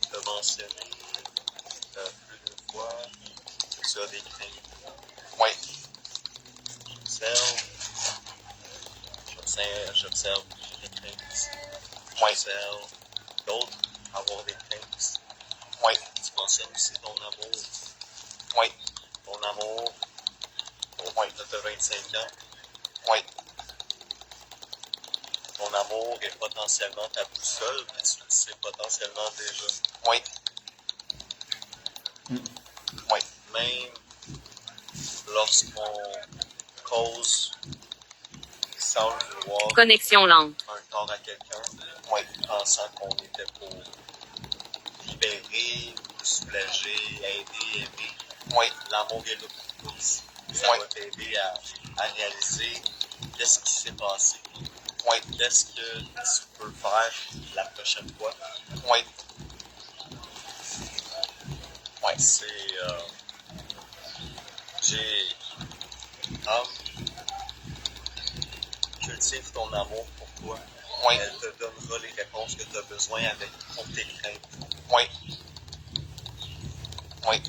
Tu as mentionné plusieurs fois que tu as des craintes. Oui. J'observe des craintes aussi. Oui. J'observe d'autres avoir des craintes. Oui. Tu mentionnes aussi ton amour. Oui. Ton amour. Oui. Tu as 25 ans. Oui. Ton amour est potentiellement ta boussole, mais tu le sais potentiellement déjà. Oui. Oui. Même lorsqu'on cause qui semble vouloir Connexion lente. un tort à quelqu'un, Oui. pensant qu'on était pour libérer, soulager, aider, aimer. Oui. L'amour est là pour tous. Ça Oui. va t'aider à réaliser qu'est-ce qui s'est passé. Oui. Qu'est-ce que tu peux faire la prochaine fois. Oui. Oui. C'est... j'ai... cultive ton amour pour toi. Oui. Elle te donnera les réponses que tu as besoin avec pour tes craintes. Oui. Oui.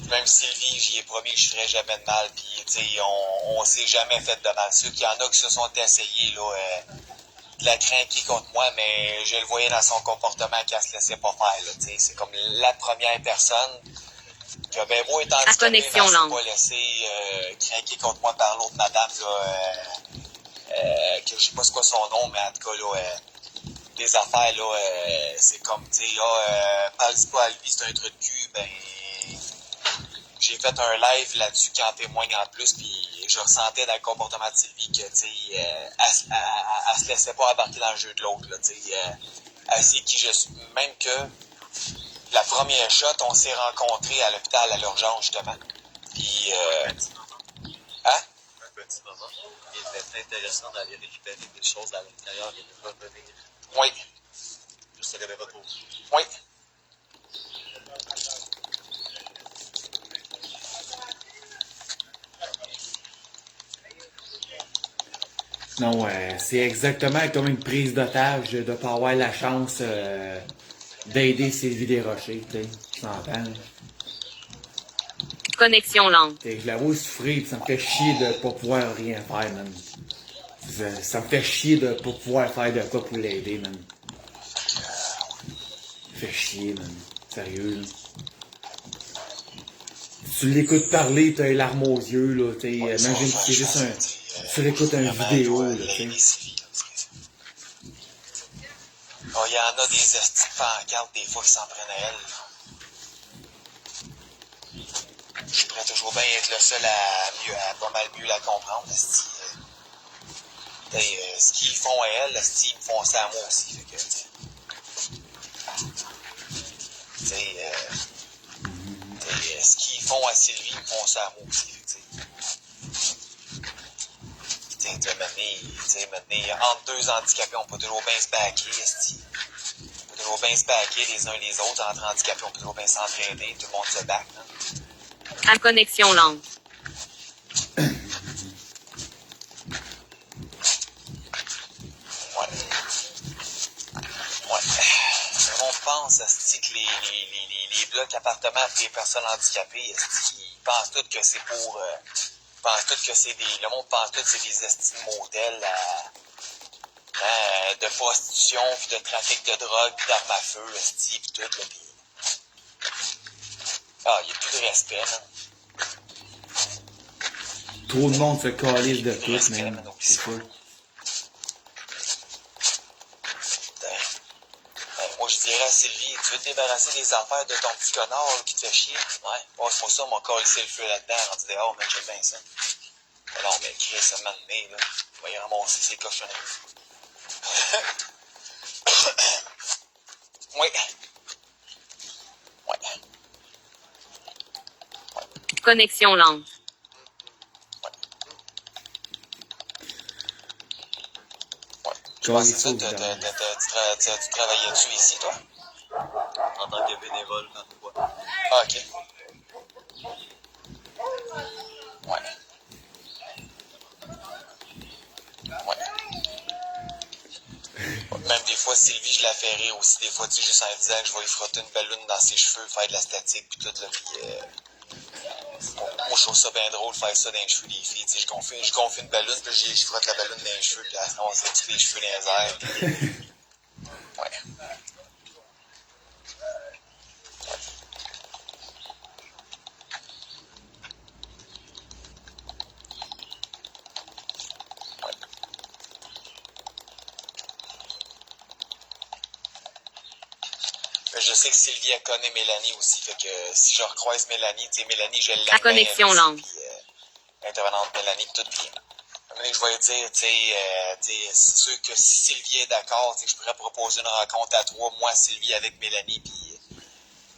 Même Sylvie, j'y ai promis que je ferais jamais de mal, puis tu sais, on s'est jamais fait de mal. Ceux qu'il y en a qui se sont essayés, là, de la craquer contre moi, mais je le voyais dans son comportement qu'elle se laissait pas faire, là, tu sais. C'est comme la première personne qui a bien beau être handicapée, mais connexion elle s'est lente. pas laissée craquer contre moi par l'autre madame, là, que je sais pas c'est quoi son nom, mais en tout cas, là, les affaires, là, c'est comme, tu sais, parle pas à lui, c'est un truc de cul, ben, j'ai fait un live là-dessus qui en témoigne en plus, puis je ressentais dans le comportement de Sylvie que, tu sais, elle se laissait pas embarquer dans le jeu de l'autre, là, tu sais, elle sait qui je suis. Même que la première shot, on s'est rencontrés à l'hôpital à l'urgence, justement. Puis, Un petit moment. hein? Un petit moment. Il était intéressant d'aller récupérer des choses à l'intérieur et de revenir. Oui, Je te l'avais retrouvé. oui, Non, c'est exactement comme une prise d'otage de pas avoir la chance d'aider Sylvie Desrochers, tu sais. Tu t'entends? Connexion lente. Je la vois souffrir, pis ça me fait chier de pas pouvoir rien faire, man. Ça me fait chier de pas pouvoir faire de quoi pour l'aider, man. Ça me fait chier, man. Sérieux, là. Si tu l'écoutes parler, t'as les larmes aux yeux, là, tu sais. Imagine que c'est juste un... Tu réécoutes une vidéo, là, tu sais. Oh, il y en a des estis de pancartes des fois qui s'en prennent à elle. Je pourrais toujours bien être le seul à pas mal mieux la comprendre. Esti. Ce qu'ils font à elle, esti, ils me font ça à moi aussi. Fait que, ce qu'ils font à Sylvie, ils me font ça à moi aussi. Fait que, maintenant, entre deux handicapés, on peut toujours bien se baquer, esti. On peut toujours bien se baquer les uns les autres. Entre handicapés, on peut toujours bien s'entraider. Tout le monde se back. Hein. À connexion lente. Ouais. Ouais. On pense, esti, que les blocs appartements pour les personnes handicapées, esti, ils pensent tous que c'est pour... ils pensent tous que c'est des... Le monde pense tous que c'est des esti de modèles de prostitution, puis de trafic de drogue, puis d'armes à feu, esti, puis tout, là, puis... Ah, il n'y a plus de respect, man. Trop de monde se calisse de tout, Respect, man. man, C'est ça. Moi, je dirais à Sylvie, tu veux te débarrasser des affaires de ton petit connard là, qui te fait chier? Ouais, passe-moi ça, mon calisser le feu là-dedans, on dit dehors, mais j'aime bien ça. Mais non, mais Chris, ça m'a donné, là. Il va y ramasser ses cochonneries. Oui. Ouais. Connexion lente. Je pense que c'est ça, tu travaillais dessus ici, toi? En tant que bénévole, parfois. Ah, ok. Ouais. Ouais. Même des fois, Sylvie, je la fais rire aussi. Des fois, tu sais, juste en lui disant que je vais lui frotter une balloune dans ses cheveux, faire de la statique, puis tout, là, puis moi, je trouve ça bien drôle, faire ça dans les cheveux des filles. Tu sais, je gonfle une balloune, puis je frotte la balloune dans les cheveux, puis là, on se tous les cheveux dans les airs, puis... Ouais. Je sais que Sylvie, elle connaît Mélanie aussi. Fait que si je recroise Mélanie, tu sais, Mélanie, je l'aime À connexion bien, longue. puis, intervenante Mélanie, tout bien. À un moment donné, je vais lui dire, tu sais, c'est sûr que si Sylvie est d'accord, tu sais, je pourrais proposer une rencontre à 3, moi, Sylvie, avec Mélanie, puis,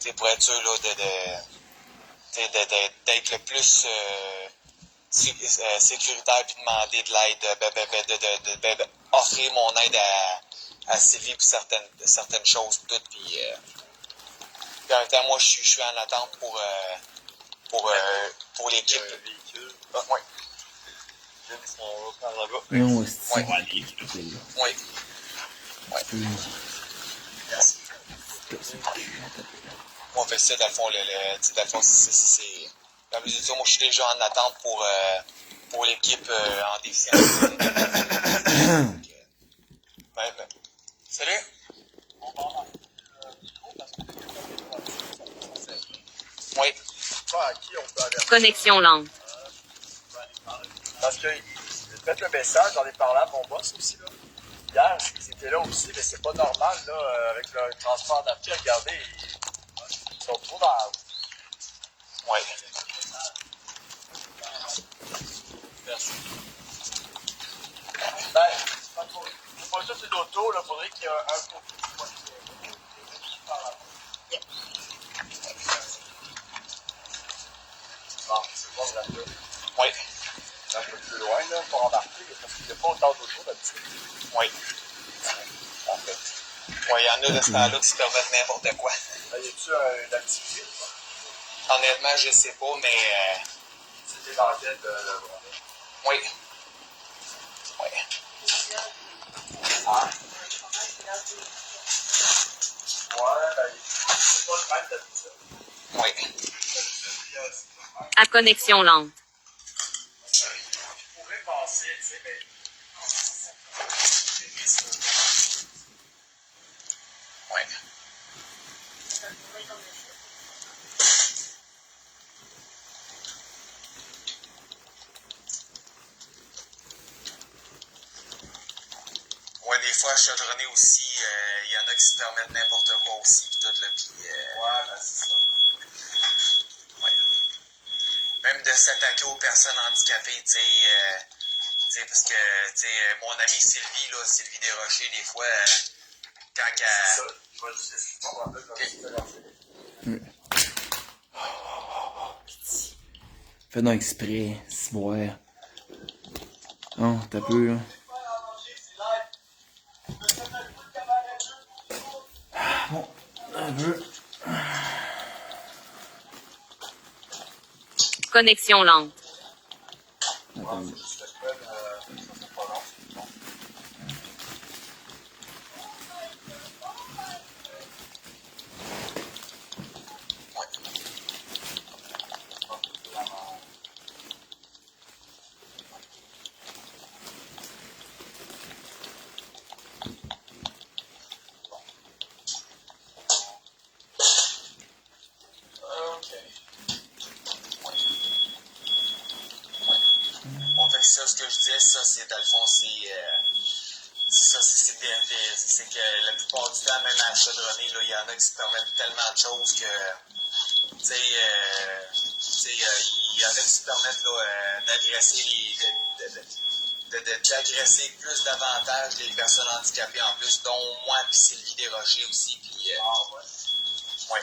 tu sais, pour être sûr, là, d'être le plus sécuritaire, puis demander de l'aide, offrir mon aide à Sylvie pour certaines choses, puis tout, puis en même temps, moi, je suis en attente pour l'équipe. Véhicule. Ah, ouais. On va prendre là-bas. Non, c'est Ouais. là. Oui. Merci. On fait ça, dans le fond, tu sais, dans le fond, c'est. En plus de ça, moi, je suis déjà en attente pour l'équipe en déficience. Ben. Salut! Oui. Pas à qui on peut avertir. Connexion longue. Parce que faites le message, j'en ai parlé à mon boss aussi, là. Hier, ils étaient là aussi, mais c'est pas normal, là, avec le transport d'appui. Regardez, ils sont trop dans la route. Oui. Merci. Ben, c'est pas juste une auto, là, faudrait qu'il y ait un côté. Bon, c'est bon, là. Oui. Un peu plus loin, là, pour embarquer, parce qu'il n'y a pas autant d'auto d'habitude. Oui. En fait. Oui, il y en a de ce temps-là qui se permettent n'importe quoi. Y a-tu une activité, ça? Honnêtement, je sais pas, mais. C'était dans quel le Oui. Oui. Ouais, ben, c'est pas le même d'habitude. Oui. À connexion longue. Je pourrais penser, tu sais, mais. Oui. Ouais, des fois, à chaudronner aussi, il y en a qui se permettent n'importe quoi aussi, pis tout, là, pis, Ouais, ben, c'est ça. ouais. Même de s'attaquer aux personnes handicapées, tu sais, parce que, tu sais, mon amie Sylvie, là, Sylvie Desrochers, des fois, quand C'est elle... ça. Je vais juste expliquer, on va mettre Fais donc exprès, c'est boire. Non, t'as peu, là. Bon, un peu. Connexion longue. Attends. Bon, fait que ça, ce que je disais, ça, c'est, dans le fond, c'est que la plupart du temps, même à chaudronner, là, il y en a qui se permettent tellement de choses que, tu sais, il y en a qui se permettent, là, d'agresser d'agresser plus davantage les personnes handicapées en plus, dont moi puis Sylvie Desrochers aussi, puis, ouais.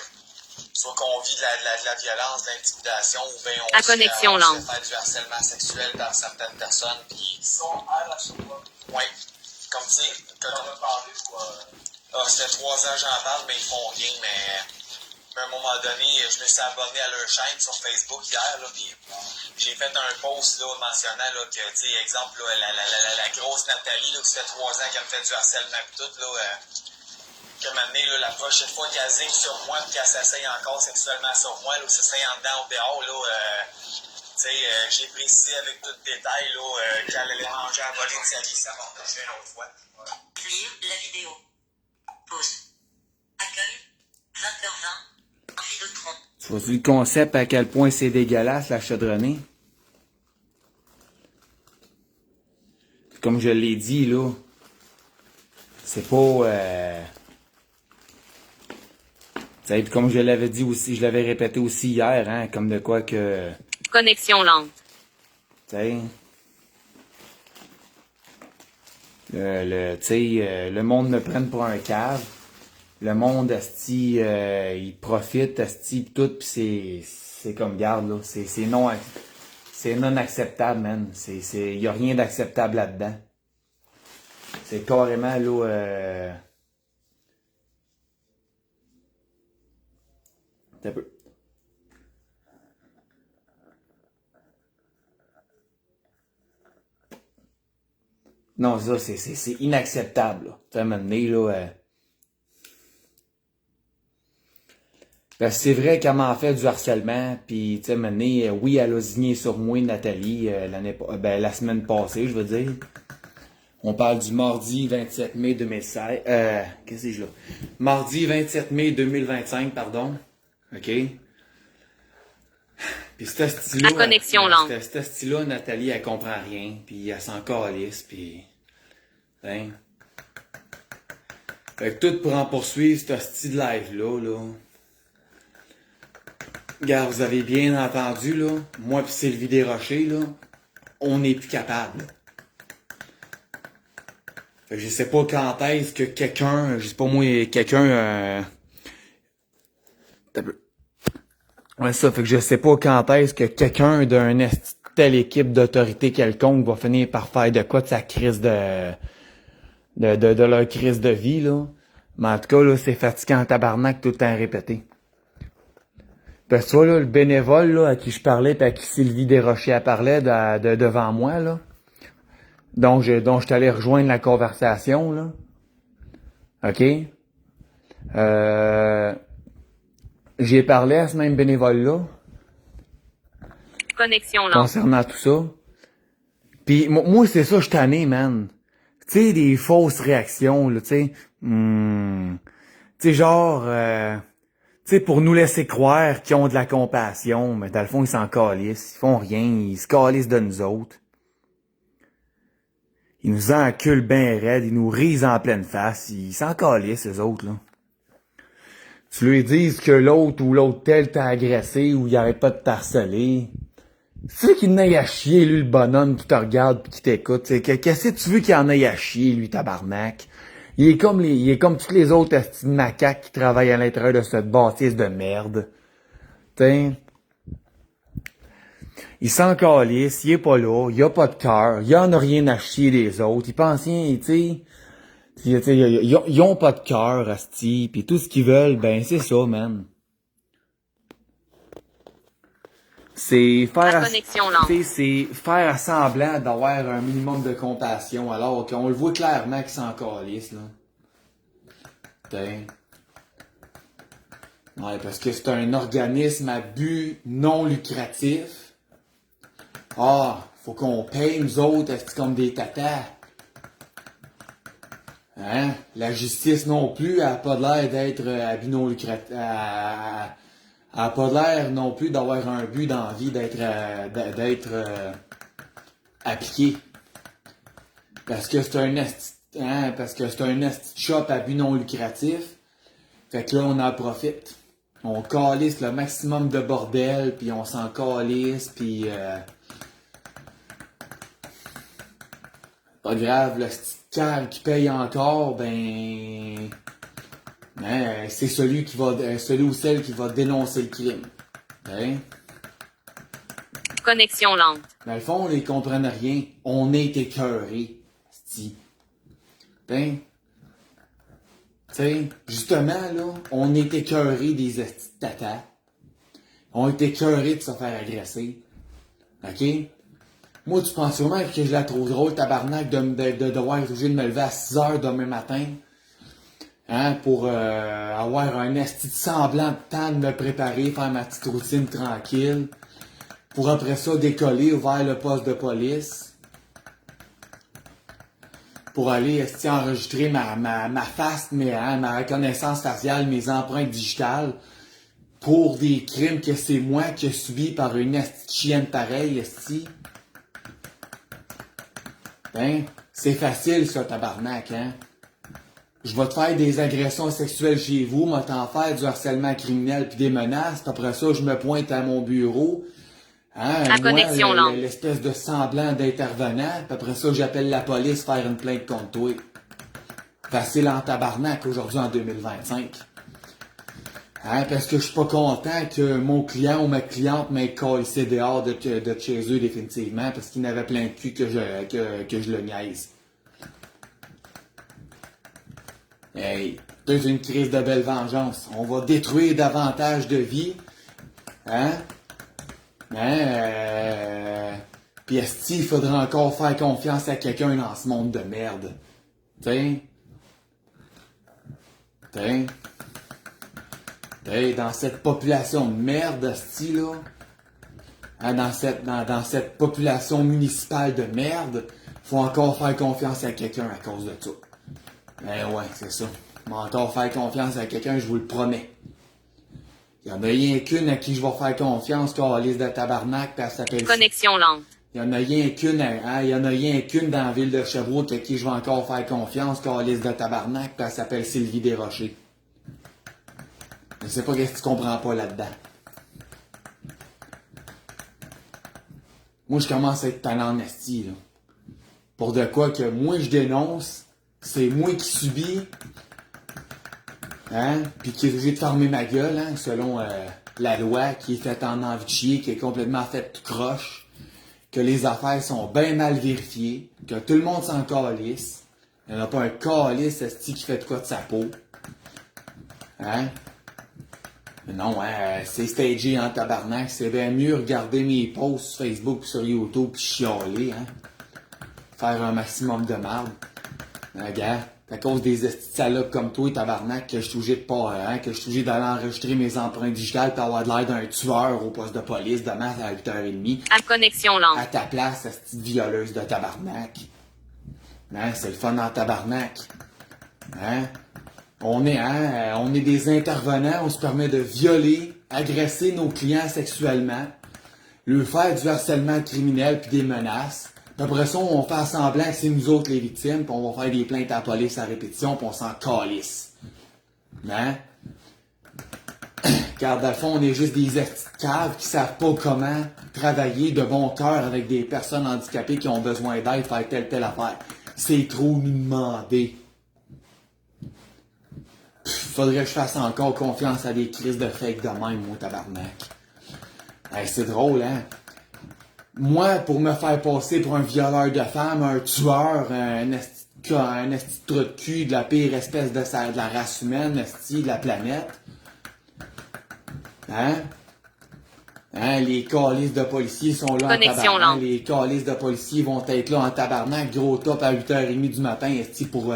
Soit qu'on vit de la violence, de l'intimidation, ou bien on À connexion on longue. se fait du harcèlement sexuel par certaines personnes, puis... Ils sont à la surprise. Oui, comme tu sais, On en a parlé, quoi. ça fait 3 ans que j'en parle, mais ils font rien, mais à un moment donné, je me suis abonné à leur chaîne sur Facebook hier, là, puis j'ai fait un post, là, mentionnant, là, que, tu sais, exemple, là, la grosse Nathalie, là, qui fait 3 ans qu'elle me fait du harcèlement pis tout, là, que m'amener, là, la prochaine fois qu'elle zigne sur moi pis qu'elle s'essaye encore sexuellement sur moi, là, que ce serait en dedans ou dehors, là, tu sais, j'ai précisé avec tout détail, là, qu'elle allait manger à voler de sa vie, ça m'a touché une autre fois. Lire la vidéo. Pause. Accueil. 20h20. Vidéotron. Tu vois-tu le concept à quel point c'est dégueulasse, la chaudronnée? Comme je l'ai dit, là, c'est pas... T'sais, puis comme je l'avais dit aussi, je l'avais répété aussi hier, hein, comme de quoi que, Connexion lente. t'sais, le monde me prenne pour un cave. Le monde, asti, il profite, asti, pis tout, pis c'est comme, garde, là, c'est non acceptable, man. Y a rien d'acceptable là-dedans. C'est carrément, là, un peu. Non, ça, c'est inacceptable, là. Tu sais, à un moment donné, là, parce que c'est vrai qu'elle m'en fait du harcèlement, puis tu sais, donné, oui, elle a signé sur moi, Nathalie, la semaine passée, je veux dire. On parle du mardi 27 mai 2016. Qu'est-ce que j'ai là? Mardi 27 mai 2025, pardon. OK? Puis ce style-là, La connexion lente. ce style-là, Nathalie, elle comprend rien, puis elle s'en calisse, puis... Hein? Fait que tout pour en poursuivre ce style live-là, là. Regarde, vous avez bien entendu, là. Moi pis Sylvie Desrochers, là, on n'est plus capable. Fait que je sais pas quand est-ce que quelqu'un, je sais pas moi, quelqu'un, ouais, ça, fait que je sais pas quand est-ce que quelqu'un d'une telle équipe d'autorité quelconque va finir par faire de quoi de sa crise de leur crise de vie, là. Mais en tout cas, là, c'est fatigant en tabarnak tout le temps répété. Parce que toi, là, le bénévole, là, à qui je parlais, pis à qui Sylvie Desrochers parlait devant moi, là, dont je suis allé rejoindre la conversation, là. OK? J'ai parlé à ce même bénévole-là, Connexion lente. concernant tout ça. Puis moi, c'est ça, je suis tanné, man. Tu sais, des fausses réactions, là, tu sais. Tu sais, genre... tu sais, pour nous laisser croire qu'ils ont de la compassion, mais dans le fond, ils s'en calissent. Ils font rien, ils se calissent de nous autres. Ils nous enculent ben raides, ils nous risent en pleine face. Ils s'en calissent, eux autres, là. Tu lui dises que l'autre ou l'autre tel t'a agressé ou il arrête pas de t'harceler. C'est qu'il n'aille à chier, lui, le bonhomme qui te regarde pis qui t'écoute. Qu'est-ce que tu veux qu'il en aille à chier, lui, tabarnak? Il est comme tous les autres astis de macaques qui travaillent à l'intérieur de cette bâtisse de merde. T'sais. Il s'en calisse, il est pas là, il a pas de cœur, il en a rien à chier des autres, il pense rien, tu sais. Ils ont pas de cœur, asti, pis tout ce qu'ils veulent, ben c'est ça, man. C'est La connexion lente. c'est faire semblant d'avoir un minimum de compassion, alors qu'on le voit clairement qu'ils s'en calissent, là. T'sais. Ouais, parce que c'est un organisme à but non lucratif. Ah, faut qu'on paye, nous autres, est-ce comme des tatas? Hein? La justice non plus, elle a pas l'air d'être à but non lucratif. Elle a pas l'air non plus d'avoir un but dans la vie d'être appliqué. Parce que c'est un esti shop à but non lucratif. Fait que là, on en profite. On calisse le maximum de bordel, puis on s'en calisse, puis pas grave, le petit cave qui paye encore, ben c'est celui ou celle qui va dénoncer le crime. Hein? Connexion lente. Dans le fond, ils comprennent rien. On est écœurés. Ben, tu sais, justement, là, on est écœurés des estis de tata. On est écœurés de se faire agresser. OK? Moi, tu penses sûrement que je la trouve drôle, tabarnak, de devoir être obligé de me lever à 6 heures demain matin, hein, pour avoir un esti de semblant de temps de me préparer, faire ma petite routine tranquille, pour après ça décoller vers le poste de police, pour aller esti enregistrer ma face, ma reconnaissance faciale, mes empreintes digitales, pour des crimes que c'est moi qui ai subi par une esti de chienne pareille, esti. Hein? C'est facile, ça, tabarnak, hein? je vais te faire des agressions sexuelles chez vous, moi t'en faire du harcèlement criminel puis des menaces, puis après ça, je me pointe à mon bureau. Hein, À moi, connexion lente. l'espèce de semblant d'intervenant, puis après ça, j'appelle la police faire une plainte contre toi. Facile en tabarnak aujourd'hui en 2025. Hein, parce que je suis pas content que mon client ou ma cliente m'ait collé dehors de chez eux définitivement, parce qu'il n'avait plein de cul que je le niaise. Hey, c'est une crise de belle vengeance. On va détruire davantage de vies. Hein? Puis esti, il faudra encore faire confiance à quelqu'un dans ce monde de merde. T'sais, dans cette population de merde, esti, là, hein, dans cette population municipale de merde, faut encore faire confiance à quelqu'un à cause de ça. Ben ouais, c'est ça. On va encore faire confiance à quelqu'un, je vous le promets. Il y en a rien qu'une à qui je vais faire confiance, calice de tabarnak, puis elle s'appelle... Connexion lente. Il y en a rien qu'une, hein, il y en a rien qu'une dans la ville de Sherbrooke à qui je vais encore faire confiance, calice de tabarnak, puis elle s'appelle Sylvie Desrochers. Je sais pas qu'est-ce que tu comprends pas là-dedans. Moi, je commence à être talent en esti, là. Pour de quoi que moi, je dénonce, c'est moi qui subis, hein, puis qui est obligé de fermer ma gueule, hein, selon la loi qui est faite en envie de chier, qui est complètement faite tout croche, que les affaires sont bien mal vérifiées, que tout le monde s'en calisse, il n'y en a pas un calice esti qui fait de quoi de sa peau, hein. Non, hein, c'est stagé en tabarnak, c'est bien mieux regarder mes posts sur Facebook et sur YouTube pis chialer, hein. Faire un maximum de marde. Regarde, à cause des estis de salopes comme toi, tabarnak, que je suis obligé de pas, hein, que je suis obligé d'aller enregistrer mes empreintes digitales pis avoir de l'air d'un tueur au poste de police demain à 8h30. À connexion lente. À ta place, cette petite violeuse de tabarnak. Hein, c'est le fun en tabarnak. Hein? On est des intervenants, on se permet de violer, agresser nos clients sexuellement, leur faire du harcèlement criminel puis des menaces. Puis après ça, on fait semblant que c'est nous autres les victimes, puis on va faire des plaintes à la police à répétition, puis on s'en calisse. Hein? Car dans le fond, on est juste des estis de caves qui savent pas comment travailler de bon cœur avec des personnes handicapées qui ont besoin d'aide, faire telle affaire. C'est trop nous demander. Faudrait que je fasse encore confiance à des crises de fake de même, moi, tabarnak. Hey, c'est drôle, hein? Moi, pour me faire passer pour un violeur de femmes, un tueur, un esti de trou de cul de la pire espèce de la race humaine, esti de la planète. Hein? Hein, les calices de policiers sont là Connexion en tabarnak. lente. Les calices de policiers vont être là en tabarnak, gros top à 8h30 du matin, esti, pour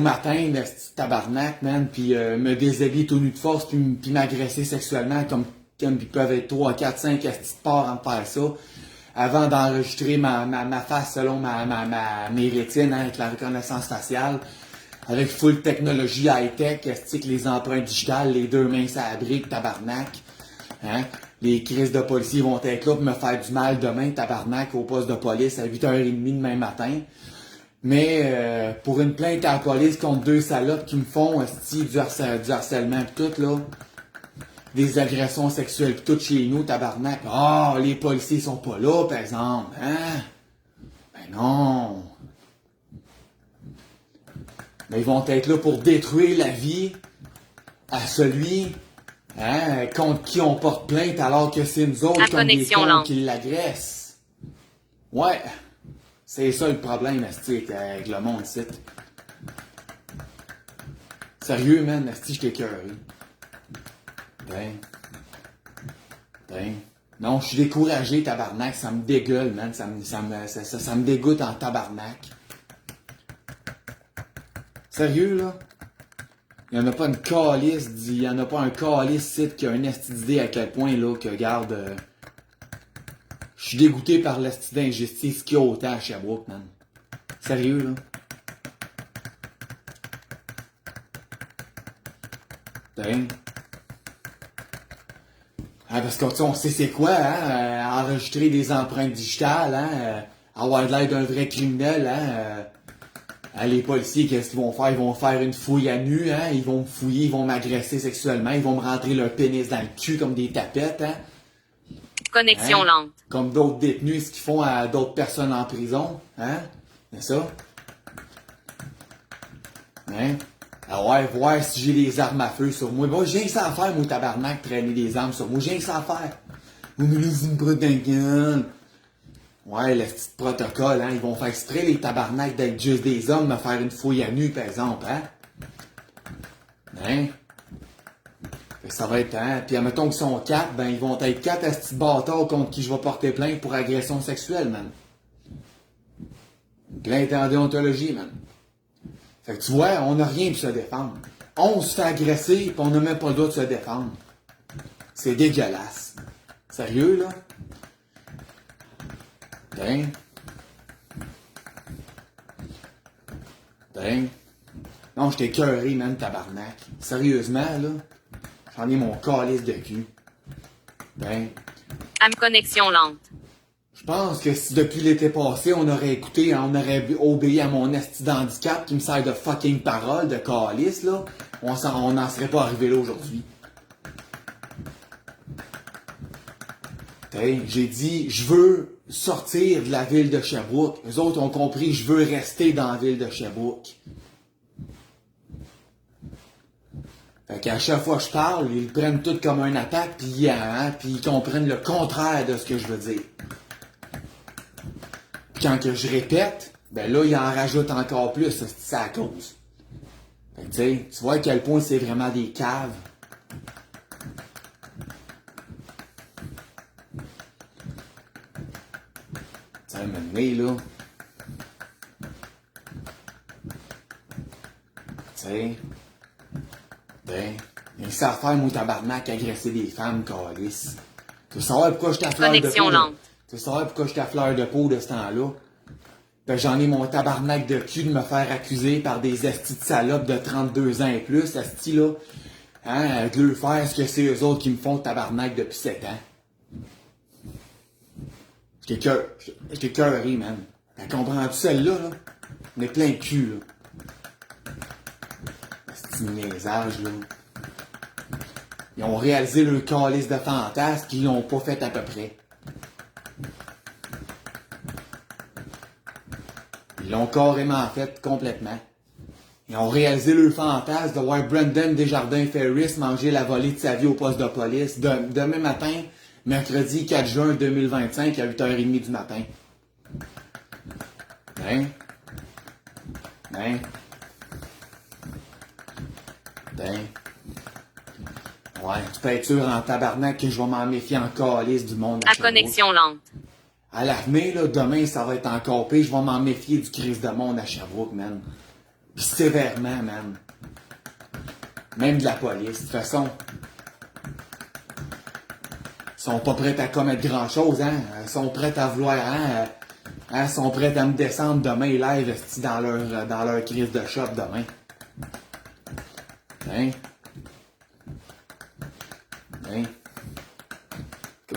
m'atteindre, esti, tabarnak, man, puis me déshabiller tout nu de force, puis m'agresser sexuellement comme ils peuvent être 3, 4, 5 esti de porcs en faire ça, avant d'enregistrer ma face selon mes rétines, hein, avec la reconnaissance faciale, avec full technologie high-tech, esti, que les empreintes digitales, les deux mains ça abrique, tabarnak. Hein? Les crises de policiers vont être là pour me faire du mal demain, tabarnak, au poste de police à 8h30 demain matin. Mais pour une plainte à la police contre deux salopes qui me font esti, du harcèlement pis tout, là, des agressions sexuelles pis tout chez nous, tabarnak. Ah, les policiers sont pas là, par exemple. Hein? Ben non. Mais ils vont être là pour détruire la vie à celui, hein, contre qui on porte plainte alors que c'est nous autres À comme des connexion cons lente. qui l'agressent. Ouais. C'est ça le problème, esti, avec le monde, ici. Sérieux, man, esti, je t'ai écœuré. Non, je suis découragé, tabarnak, ça me dégueule, man, ça me dégoûte en tabarnak. Sérieux, là? Il y en a pas une calice, il y en a pas un calice site qui a une esti d'idée à quel point, là, que garde... Je suis dégoûté par l'esti d'injustice qu'il y a autant à Sherbrooke, man. Sérieux, là? Ah, parce qu'on sait c'est quoi, hein? Enregistrer des empreintes digitales, hein? Avoir l'air d'un vrai criminel, hein? Hein, les policiers, qu'est-ce qu'ils vont faire? Ils vont faire une fouille à nu, hein? Ils vont me fouiller, ils vont m'agresser sexuellement, ils vont me rentrer leur pénis dans le cul comme des tapettes, hein? Connexion Hein? lente. Comme d'autres détenus, ce qu'ils font à d'autres personnes en prison, hein? C'est ça? Hein? Ah ouais, voir si j'ai des armes à feu sur moi. Bon, j'ai rien que ça à faire, mon tabarnak, traîner des armes sur moi. J'ai rien que ça à faire. Vous me laissez me prendre un gun. Ouais, le petit protocole, hein. Ils vont faire exprès, les tabarnaks, d'être juste des hommes, me faire une fouille à nu, par exemple, hein. Hein? Fait que ça va être, hein. Puis, admettons qu'ils sont 4, ben, ils vont être 4 à ce petit bâtard contre qui je vais porter plainte pour agression sexuelle, man. Plainte en déontologie, man. Fait que tu vois, on n'a rien pour se défendre. On se fait agresser, pis on n'a même pas le droit de se défendre. C'est dégueulasse. Sérieux, là? Ben. Non, j'étais écœuré, man, tabarnak. Sérieusement, là. J'en ai mon calice de cul. Connexion lente. Je pense que si depuis l'été passé, on aurait écouté, on aurait obéi à mon esti d'handicap qui me sert de fucking parole, de calice, là, on n'en serait pas arrivé là aujourd'hui. J'ai dit, je veux sortir de la ville de Sherbrooke. Les autres ont compris, je veux rester dans la ville de Sherbrooke. Fait qu'à chaque fois que je parle, ils le prennent tout comme un attaque, puis ils comprennent le contraire de ce que je veux dire. Puis quand que je répète, ben là, ils en rajoutent encore plus, c'est à cause. Fait que tu vois à quel point c'est vraiment des caves. Ça m'a mené, là. Tu sais. Il sait faire, mon tabarnak, agresser des femmes, calice. Tu veux savoir pourquoi j'étais à fleur de Connexion peau? lente. Tu veux savoir pourquoi j'étais à fleur de peau de ce temps-là? Ben, j'en ai mon tabarnak de cul de me faire accuser par des estis de salopes de 32 ans et plus, estis là. Hein, de leur faire ce que c'est eux autres qui me font tabarnak depuis 7 ans. J'étais cœuré, man. Comprends-tu celle-là, là? On est plein de cul, là. C'est une niaisage, là. Ils ont réalisé le calice de fantasme qu'ils l'ont pas fait à peu près. Ils l'ont carrément fait complètement. Ils ont réalisé le fantasme de voir Brendan Desjardins-Ferris manger la volée de sa vie au poste de police demain matin, mercredi 4 juin 2025 à 8h30 du matin. Ouais, tu peux être sûr en tabarnak que je vais m'en méfier en calice du monde. À connexion lente. À l'avenir, là, demain, ça va être encore pire. Je vais m'en méfier du crise de monde à Sherbrooke, man. Puis sévèrement, man. Même de la police. De toute façon, ils sont pas prêts à commettre grand-chose, hein. Ils sont prêts à vouloir, hein. Ils sont prêts à me descendre demain live dans leur crise de shop demain.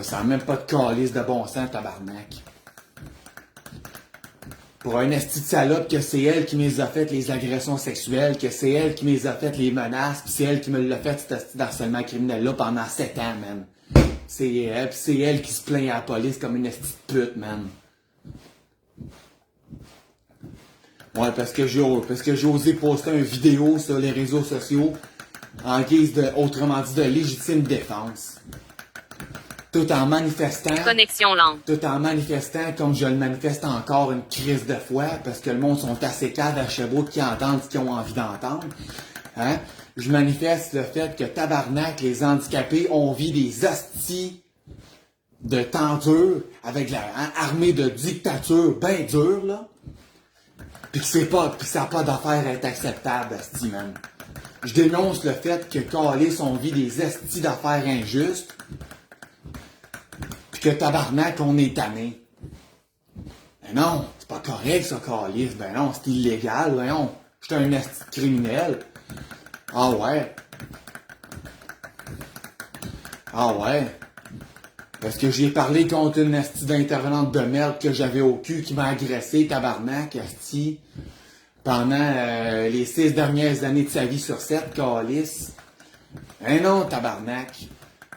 Ça n'a même pas de calice de bon sens, tabarnak. Pour un esti de salope que c'est elle qui me a fait les agressions sexuelles, que c'est elle qui me a fait les menaces, pis c'est elle qui me l'a fait cet esti d'harcèlement criminel-là pendant 7 ans, man. C'est elle qui se plaint à la police comme une esti de pute, man. Ouais, parce que j'ai osé poster une vidéo sur les réseaux sociaux en guise de, autrement dit, de légitime défense. Tout en manifestant. Connexion lente. Tout en manifestant, comme je le manifeste encore une crise de foi, parce que le monde sont assez caves à Sherbrooke qui entendent ce qu'ils ont envie d'entendre. Hein? Je manifeste le fait que tabarnak, les handicapés ont vu des hosties de temps dur, avec la armée de dictature bien dure, là. Puis que ça n'a pas d'affaire à être acceptable, hostie, man. Je dénonce le fait que Calice ont vu des hosties d'affaires injustes, puis que tabarnak, on est tanné. Ben non, c'est pas correct, ça, Calice. Ben non, c'est illégal, voyons. J'étais un esti criminel. Ah ouais. Ah ouais. Parce que j'ai parlé contre une esti d'intervenante de merde que j'avais au cul qui m'a agressé, tabarnak, esti. pendant les 6 dernières années de sa vie sur 7, câlisse. Eh non, tabarnak.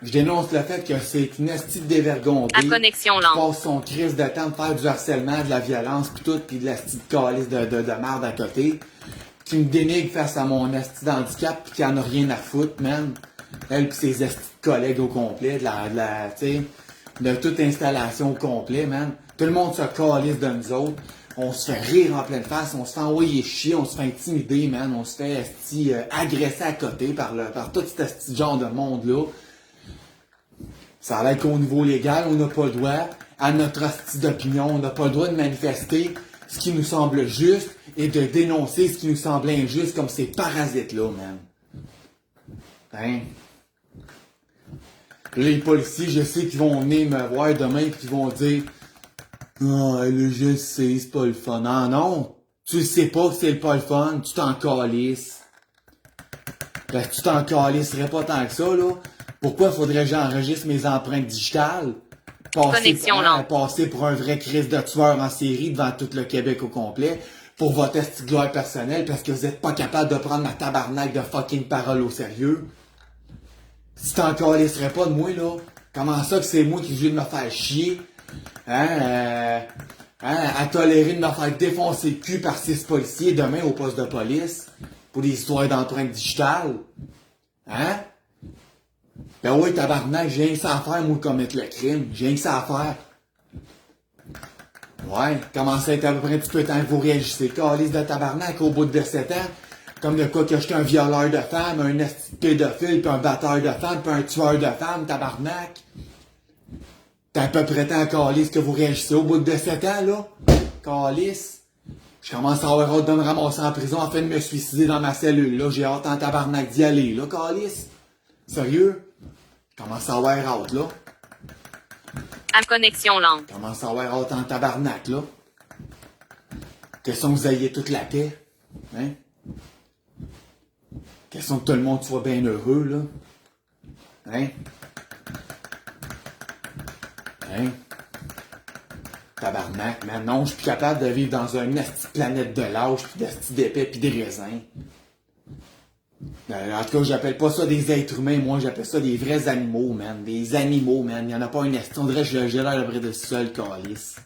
Je dénonce le fait que c'est une esti de dévergondée. À connexion qui lente. passe son crise de temps de faire du harcèlement, de la violence, pis tout, pis de la esti de câlisse de merde à côté. Qui me dénigre face à mon esti d'handicap pis qui en a rien à foutre, man. Elle pis ses esti de collègues au complet, tu sais, de toute installation au complet, man. Tout le monde se calisse de nous autres. On se fait rire en pleine face, on se fait envoyer chier, on se fait intimider, man. On se fait esti agresser à côté par tout cet esti genre de monde-là. Ça a l'air qu'au niveau légal, on n'a pas le droit à notre esti d'opinion, on n'a pas le droit de manifester ce qui nous semble juste et de dénoncer ce qui nous semble injuste comme ces parasites-là, man. Hein? Là, les policiers, je sais qu'ils vont venir me voir demain et qu'ils vont dire « Ah, là, je le sais, c'est pas le fun. » Ah non, tu le sais pas que c'est pas le fun, tu t'en calisses. Parce que tu t'en calisserais pas tant que ça, là. Pourquoi faudrait que j'enregistre mes empreintes digitales? Connexion lente. Passer pour un vrai crise de tueur en série devant tout le Québec au complet pour votre esti de gloire personnelle parce que vous êtes pas capable de prendre ma tabarnak de fucking parole au sérieux? Si t'en calisserais pas de moi, là, comment ça que c'est moi qui viens de me faire chier? À tolérer de me faire défoncer le cul par 6 policiers demain au poste de police pour des histoires d'empreintes digitales? Hein? Ben oui, tabarnak, j'ai rien que ça à faire, moi, commettre le crime. J'ai rien que ça à faire. Ouais, commencez à être à peu près un petit peu de temps que vous réagissez. Calice de tabarnak au bout de 7 ans. Comme de quoi que j'étais un violeur de femmes, un esti de pédophile, puis un batteur de femmes, puis un tueur de femmes, tabarnak. T'as à peu près temps, calice, que vous réagissez au bout de 7 ans, là. Calice. Je commence à avoir hâte de me ramasser en prison afin de me suicider dans ma cellule, là. J'ai hâte en tabarnak d'y aller, là, calice. Sérieux? Je commence à avoir hâte, là. À connexion lente. Je commence à avoir hâte en tabarnak, là. Question que vous ayez toute la paix. Hein? Question que tout le monde soit bien heureux, là. Hein? Hein? Tabarnak, man. Non, je suis plus capable de vivre dans une esti planète de lâche, pis d'esti d'épais, pis des raisins. En tout cas, j'appelle pas ça des êtres humains, moi, j'appelle ça des vrais animaux, man. Des animaux, man. Y'en a pas une esti. On dirait que j'ai l'air de près de seul, calice.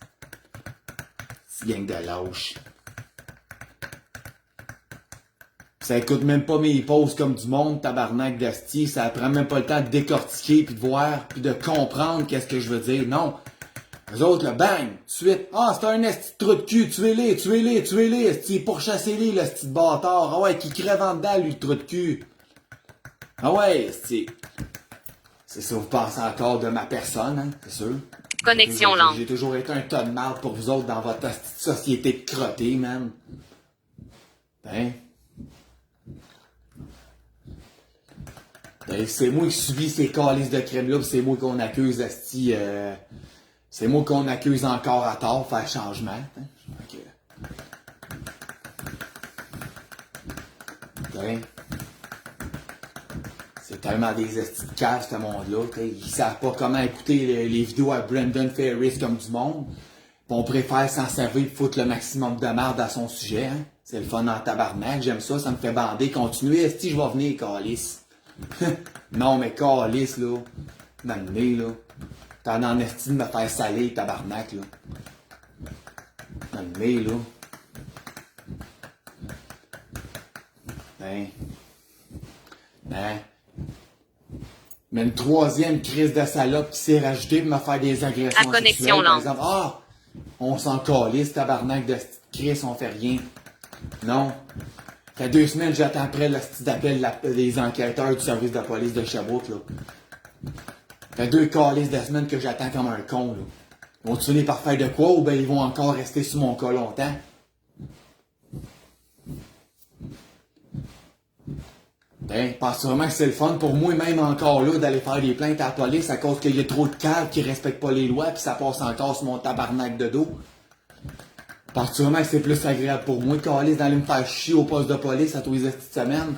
C'est gang de lâche. Ça écoute même pas mes pauses comme du monde, tabarnak d'asti. Ça prend même pas le temps de décortiquer, puis de voir, puis de comprendre qu'est-ce que je veux dire. Non. Eux autres, là, bang, tout de suite. Ah, c'est un esti de trou de cul, tuez-les, esti, pourchassez-les, le esti de bâtard. Ah ouais, qui crève en dedans, lui, le trou de cul. Ah ouais, esti. C'est ça, vous pensez encore de ma personne, hein, c'est sûr. Connexion lente. J'ai toujours été un tas de marde pour vous autres dans votre esti de société de crottés, man. Ben. Ben, c'est moi qui subis ces calices de crème-là, pis c'est moi qu'on accuse, esti, c'est moi qu'on accuse encore à tort, faire changement. Hein? Okay. Ben, c'est tellement des estis de caves, ce monde-là. T'sais. Ils savent pas comment écouter les vidéos à Brendan Ferris comme du monde. Pis on préfère s'en servir pour foutre le maximum de merde à son sujet. Hein? C'est le fun en tabarnak, j'aime ça, ça me fait bander. Continuez, esti, je vais venir, calice. Non, mais calice, là. M'amener, là. T'en en esti de me faire saler, tabarnak, là. M'amener, là. Ben. Mais une troisième crise de salope qui s'est rajoutée pour me faire des agressions À connexion sexuelles, par lente. exemple. Ah! On s'en calisse, tabarnak de cette crise, on fait rien. Non. Ça fait 2 semaines que j'attends après le style d'appel des enquêteurs du service de police de Sherbrooke, là. Ça fait 2 calices de semaines que j'attends comme un con, là. Ils vont-tu finir par faire de quoi ou ben ils vont encore rester sous mon cas longtemps? Ben, pense vraiment que c'est le fun pour moi, même encore là, d'aller faire des plaintes à la police à cause qu'il y a trop de caves qui respectent pas les lois pis ça passe encore sur mon tabarnak de dos. Pense vraiment que c'est plus agréable pour moi, calice, d'aller me faire chier au poste de police à tous les petites semaines.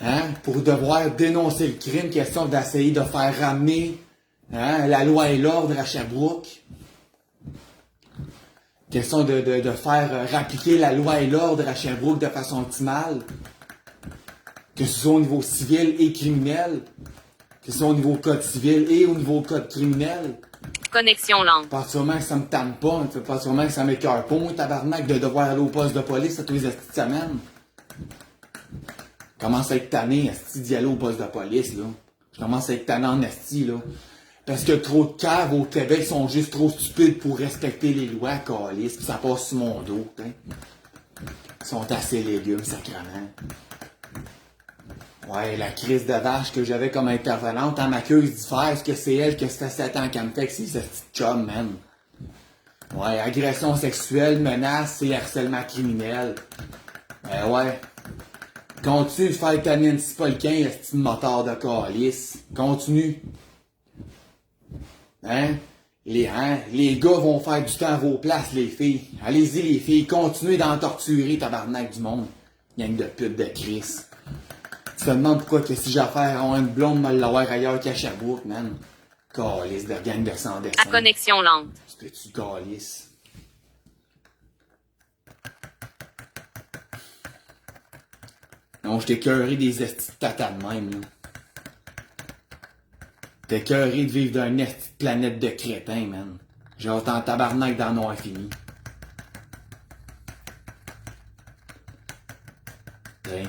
Hein? Pour devoir dénoncer le crime, question d'essayer de faire ramener, hein, la loi et l'ordre à Sherbrooke. Question de faire appliquer la loi et l'ordre à Sherbrooke de façon optimale. Que ce soit au niveau civil et criminel. Que ce soit au niveau code civil et au niveau code criminel. Connexion lente. Pas sûrement que ça me tente pas, pas sûrement que ça m'écœure pas, moi, tabarnak, de devoir aller au poste de police à tous les estis de semaine. Je commence à être tanné, esti, d'y aller au poste de police, là. Je commence à être tanné en esti, là. Parce que trop de caves au Québec sont juste trop stupides pour respecter les lois, calice, pis ça passe sur mon dos, t'sais. Ils sont assez légumes, sacrément. Ouais, la crise de vache que j'avais comme intervenante, elle m'accuse d'y faire, est-ce que c'est elle que ça fait 7 ans qu'elle me fait que c'est cette petite chum, man. Ouais, agression sexuelle, menace et harcèlement criminel. Ben ouais. Continue de faire ta Nancy Polquin, le petit moteur de calice. Continue. Hein? Les gars vont faire du temps à vos places, les filles. Allez-y, les filles, continuez d'en torturer, tabarnak du monde. Gang de pute de Chris. Tu te demandes pourquoi que si j'ai affaire à une blonde, me l'avoir ailleurs qu'à Sherbrooke, man. Calice de gang de sans dessin. À connexion lente. C'est que tu calice. Non, j'étais écœuré des estis de tata de même, là. J'étais écœuré de vivre dans une esti de planète de crétins, man. J'ai autant de tabarnak dans le noir fini. T'sais.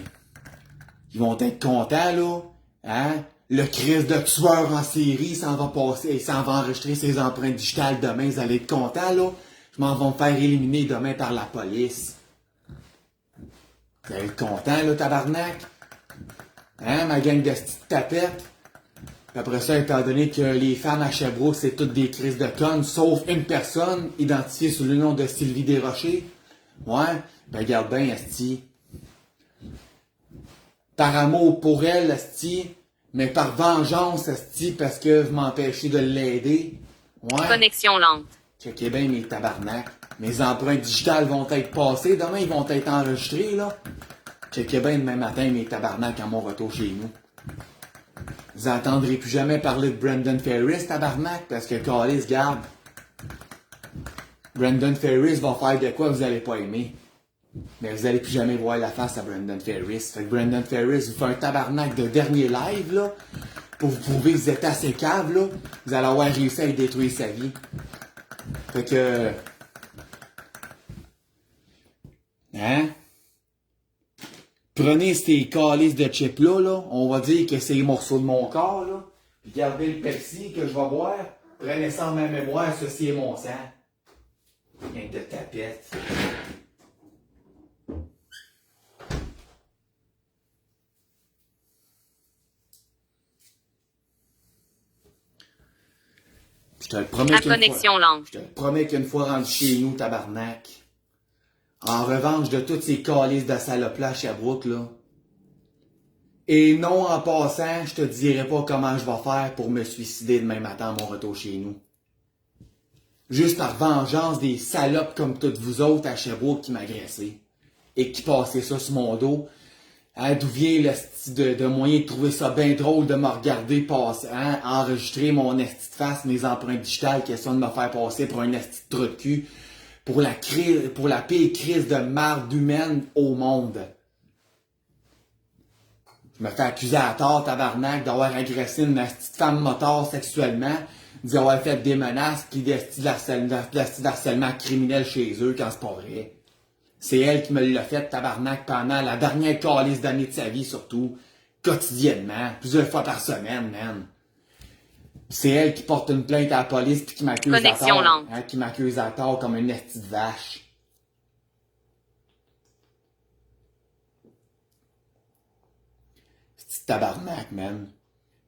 Ils vont être contents, là. Hein? Le crise de tueur en série s'en va passer, il s'en va enregistrer ses empreintes digitales demain, ils allaient être contents, là. Je m'en vais me faire éliminer demain par la police. Vous allez être contents, là, tabarnak? Hein, ma gang de petites tapettes? Puis après ça, étant donné que les femmes à Sherbrooke, c'est toutes des crises de connes, sauf une personne identifiée sous le nom de Sylvie Desrochers. Ouais, ben garde bien, esti. Par amour pour elle, esti, mais par vengeance, esti, parce que vous m'empêchez de l'aider. Ouais. Connexion lente. Checkez bien mes tabarnak. Mes empreintes digitales vont être passées. Demain, ils vont être enregistrés, là. Checkez bien demain matin mes tabarnak à mon retour chez nous. Vous entendrez plus jamais parler de Brendan Ferris, tabarnak, parce que Callis, garde. Brendan Ferris va faire de quoi vous allez pas aimer. Mais vous allez plus jamais voir la face à Brendan Ferris. Fait que Brendan Ferris vous fait un tabarnak de dernier live, là, pour vous prouver que vous êtes assez cave, là. Vous allez avoir réussi à y détruire sa vie. Fait que... Hein? Prenez ces calices de chips là, on va dire que c'est les morceaux de mon corps, là. Puis gardez le Pepsi que je vais boire. Prenez ça en ma mémoire, ceci est mon sang. Rien de tapette. Je te le promets À qu'une connexion fois. lente. Je te le promets qu'une fois rendu chez nous, tabarnak. En revanche de toutes ces calices de salopes-là à Sherbrooke, là. Et non, en passant, je te dirai pas comment je vais faire pour me suicider demain matin à mon retour chez nous. Juste par vengeance des salopes comme toutes vous autres à Sherbrooke qui m'agressaient. Et qui passaient ça sur mon dos. Hein, d'où vient le style de moyen de trouver ça bien drôle de me regarder passer, hein, enregistrer mon esti de face, mes empreintes digitales, question de me faire passer pour un esti de trou de cul. Pour la pire crise de marde humaine au monde. Je me fais accuser à tort, tabarnak, d'avoir agressé une petite femme motard sexuellement, d'y avoir fait des menaces, pis des styles d'harcèlement criminel chez eux quand c'est pas vrai. C'est elle qui me l'a fait, tabarnak, pendant la dernière calice d'année de sa vie, surtout, quotidiennement, plusieurs fois par semaine, man. C'est elle qui porte une plainte à la police pis qui m'accuse à Connexion tort, lente. hein, qui m'accuse à tort comme une esti de vache. Petit tabarnak, man.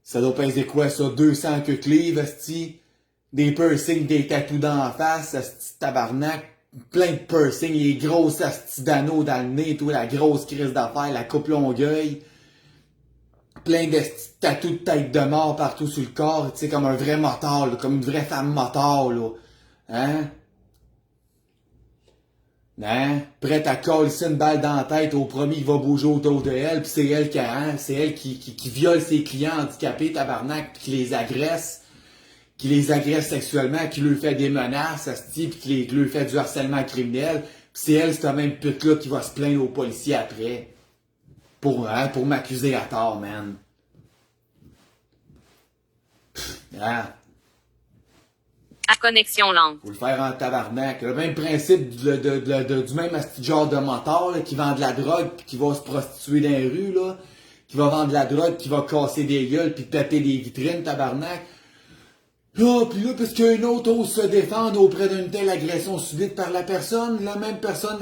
Ça doit peser quoi, ça? 200 que livres, esti? Des piercings, des tatous dans la face, esti tabarnak. Plein de piercings, les grosses esti d'anneaux dans le nez, tout, la grosse crise d'affaires, la coupe longueuil. Plein de tatous de tête de mort partout sur le corps, tu sais, comme un vrai motard, là, comme une vraie femme motard, là. Hein? Hein? Prête à coller une balle dans la tête au premier qui va bouger autour de elle, pis c'est elle qui viole ses clients handicapés, tabarnak, pis qui les agresse, qui les agresse sexuellement, qui lui fait des menaces, asti, puis qui lui fait du harcèlement criminel. Puis c'est elle, cette même pute-là, qui va se plaindre aux policiers après. Pour m'accuser à tort, man. Ah. À connexion lente. Faut le faire en tabarnak. Le même principe du même asti genre de moteur là, qui vend de la drogue pis qui va se prostituer dans les rues, là. Qui va vendre de la drogue, qui va casser des gueules pis péter des vitrines, tabarnak. Là, pis là, parce qu'un autre ose se défendre auprès d'une telle agression subite par la personne, la même personne,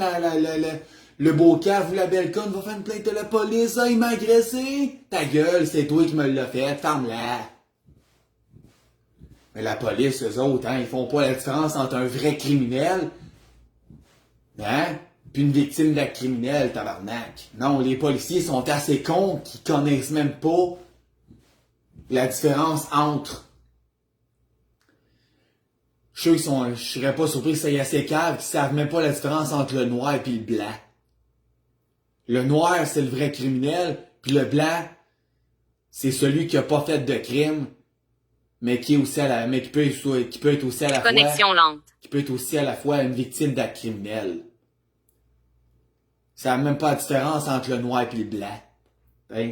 le beau cave ou la belle conne va faire une plainte à la police. Ah, il m'a agressé! Ta gueule, c'est toi qui me l'as fait, ferme-la! Mais la police, eux autres, hein, ils font pas la différence entre un vrai criminel, hein, puis une victime d'acte criminel, tabarnak. Non, les policiers sont assez cons qu'ils connaissent même pas la différence entre. Je serais pas surpris que ça y ait assez caves qui savent même pas la différence entre le noir et le blanc. Le noir, c'est le vrai criminel, puis le blanc, c'est celui qui a pas fait de crime, mais qui est aussi qui peut être aussi à la fois. Connexion lente. Qui peut être aussi à la fois une victime d'acte criminel. Ça n'a même pas la différence entre le noir et le blanc. Hein?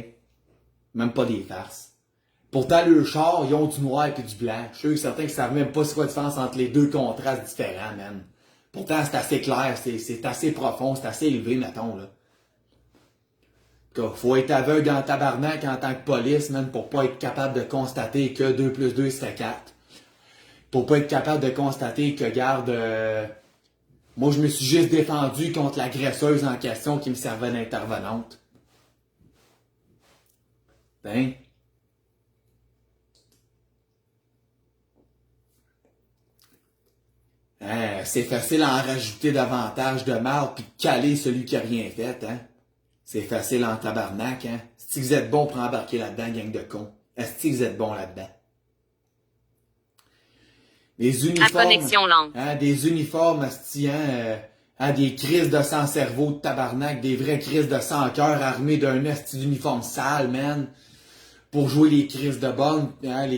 Même pas des farces. Pourtant, le char, ils ont du noir et du blanc. Je suis sûr que certains ne savent même pas c'est quoi la différence entre les deux contrastes différents, man. Pourtant, c'est assez clair, c'est assez profond, c'est assez élevé, mettons, là. Faut être aveugle en tabarnak en tant que police, man, pour pas être capable de constater que 2 plus 2, ça fait 4. Pour pas être capable de constater que, garde, moi, je me suis juste défendu contre l'agresseuse en question qui me servait d'intervenante. Ben. C'est facile à en rajouter davantage de marde puis de caler celui qui a rien fait, hein. C'est facile en tabarnak, hein. Est-ce que vous êtes bon pour embarquer là-dedans, gang de cons? Est-ce que vous êtes bon là-dedans? Des uniformes. À connexion lente. Hein, des uniformes, asti, des crises de sang-cerveau de tabarnak, des vraies crises de sang-cœur armés d'un asti d'uniforme sale, man. Pour jouer les crises de bombe, hein,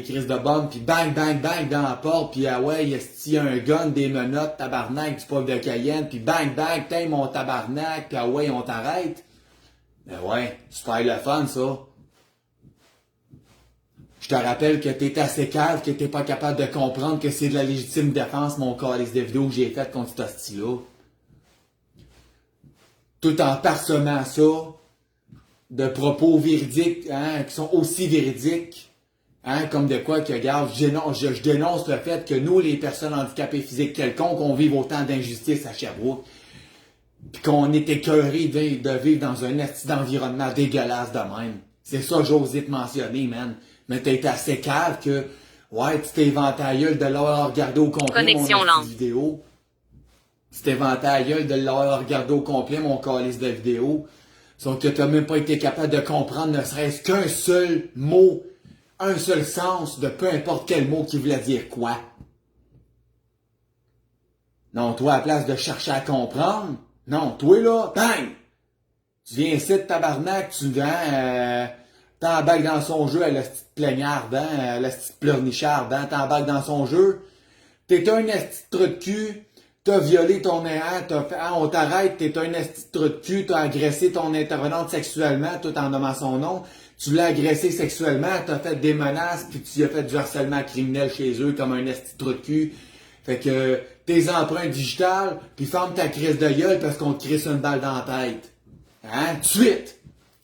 puis bang, bang, bang dans la porte, puis ah ouais, esti, un gun, des menottes, tabarnak, du poivre de Cayenne, puis bang, bang, t'es mon tabarnak, puis ah ouais, on t'arrête. Ben ouais, super le fun, ça. Je te rappelle que t'es assez cave que t'es pas capable de comprendre que c'est de la légitime défense, mon calice de vidéo que j'ai fait contre ce style-là. Tout en parsemant ça de propos véridiques, hein, qui sont aussi véridiques, hein, comme de quoi que, regarde, je dénonce le fait que nous, les personnes handicapées physiques quelconques, on vive autant d'injustice à Sherbrooke. Pis qu'on est écœuré de vivre dans un environnement dégueulasse de même. C'est ça, j'ose te mentionner, man. Mais t'as été assez cave que, ouais, tu t'es vanté à gueule de l'avoir regardé au complet, Connexion mon lente. vidéo. Tu t'es vanté à gueule de l'avoir regardé au complet, mon calice de vidéo. Sauf que t'as même pas été capable de comprendre ne serait-ce qu'un seul mot, un seul sens de peu importe quel mot qui voulait dire quoi. Non, toi, à la place de chercher à comprendre, non, toi là, bang! Tu viens ici de tabarnak, tu viens, t'embarques dans son jeu à la petite plaignarde, hein, à la petite pleurnicharde, hein, t'embarques dans son jeu. T'es un esti de trou de cul, t'as violé ton néant, on t'arrête, t'es un esti de trou de cul, t'as agressé ton intervenante sexuellement, tout en nommant son nom. Tu l'as agressé sexuellement, t'as fait des menaces, puis tu as fait du harcèlement criminel chez eux comme un esti de trou de cul. Fait que tes empreintes digitales, puis ferme ta crise de gueule parce qu'on te crisse une balle dans la tête. Hein? Tout de suite!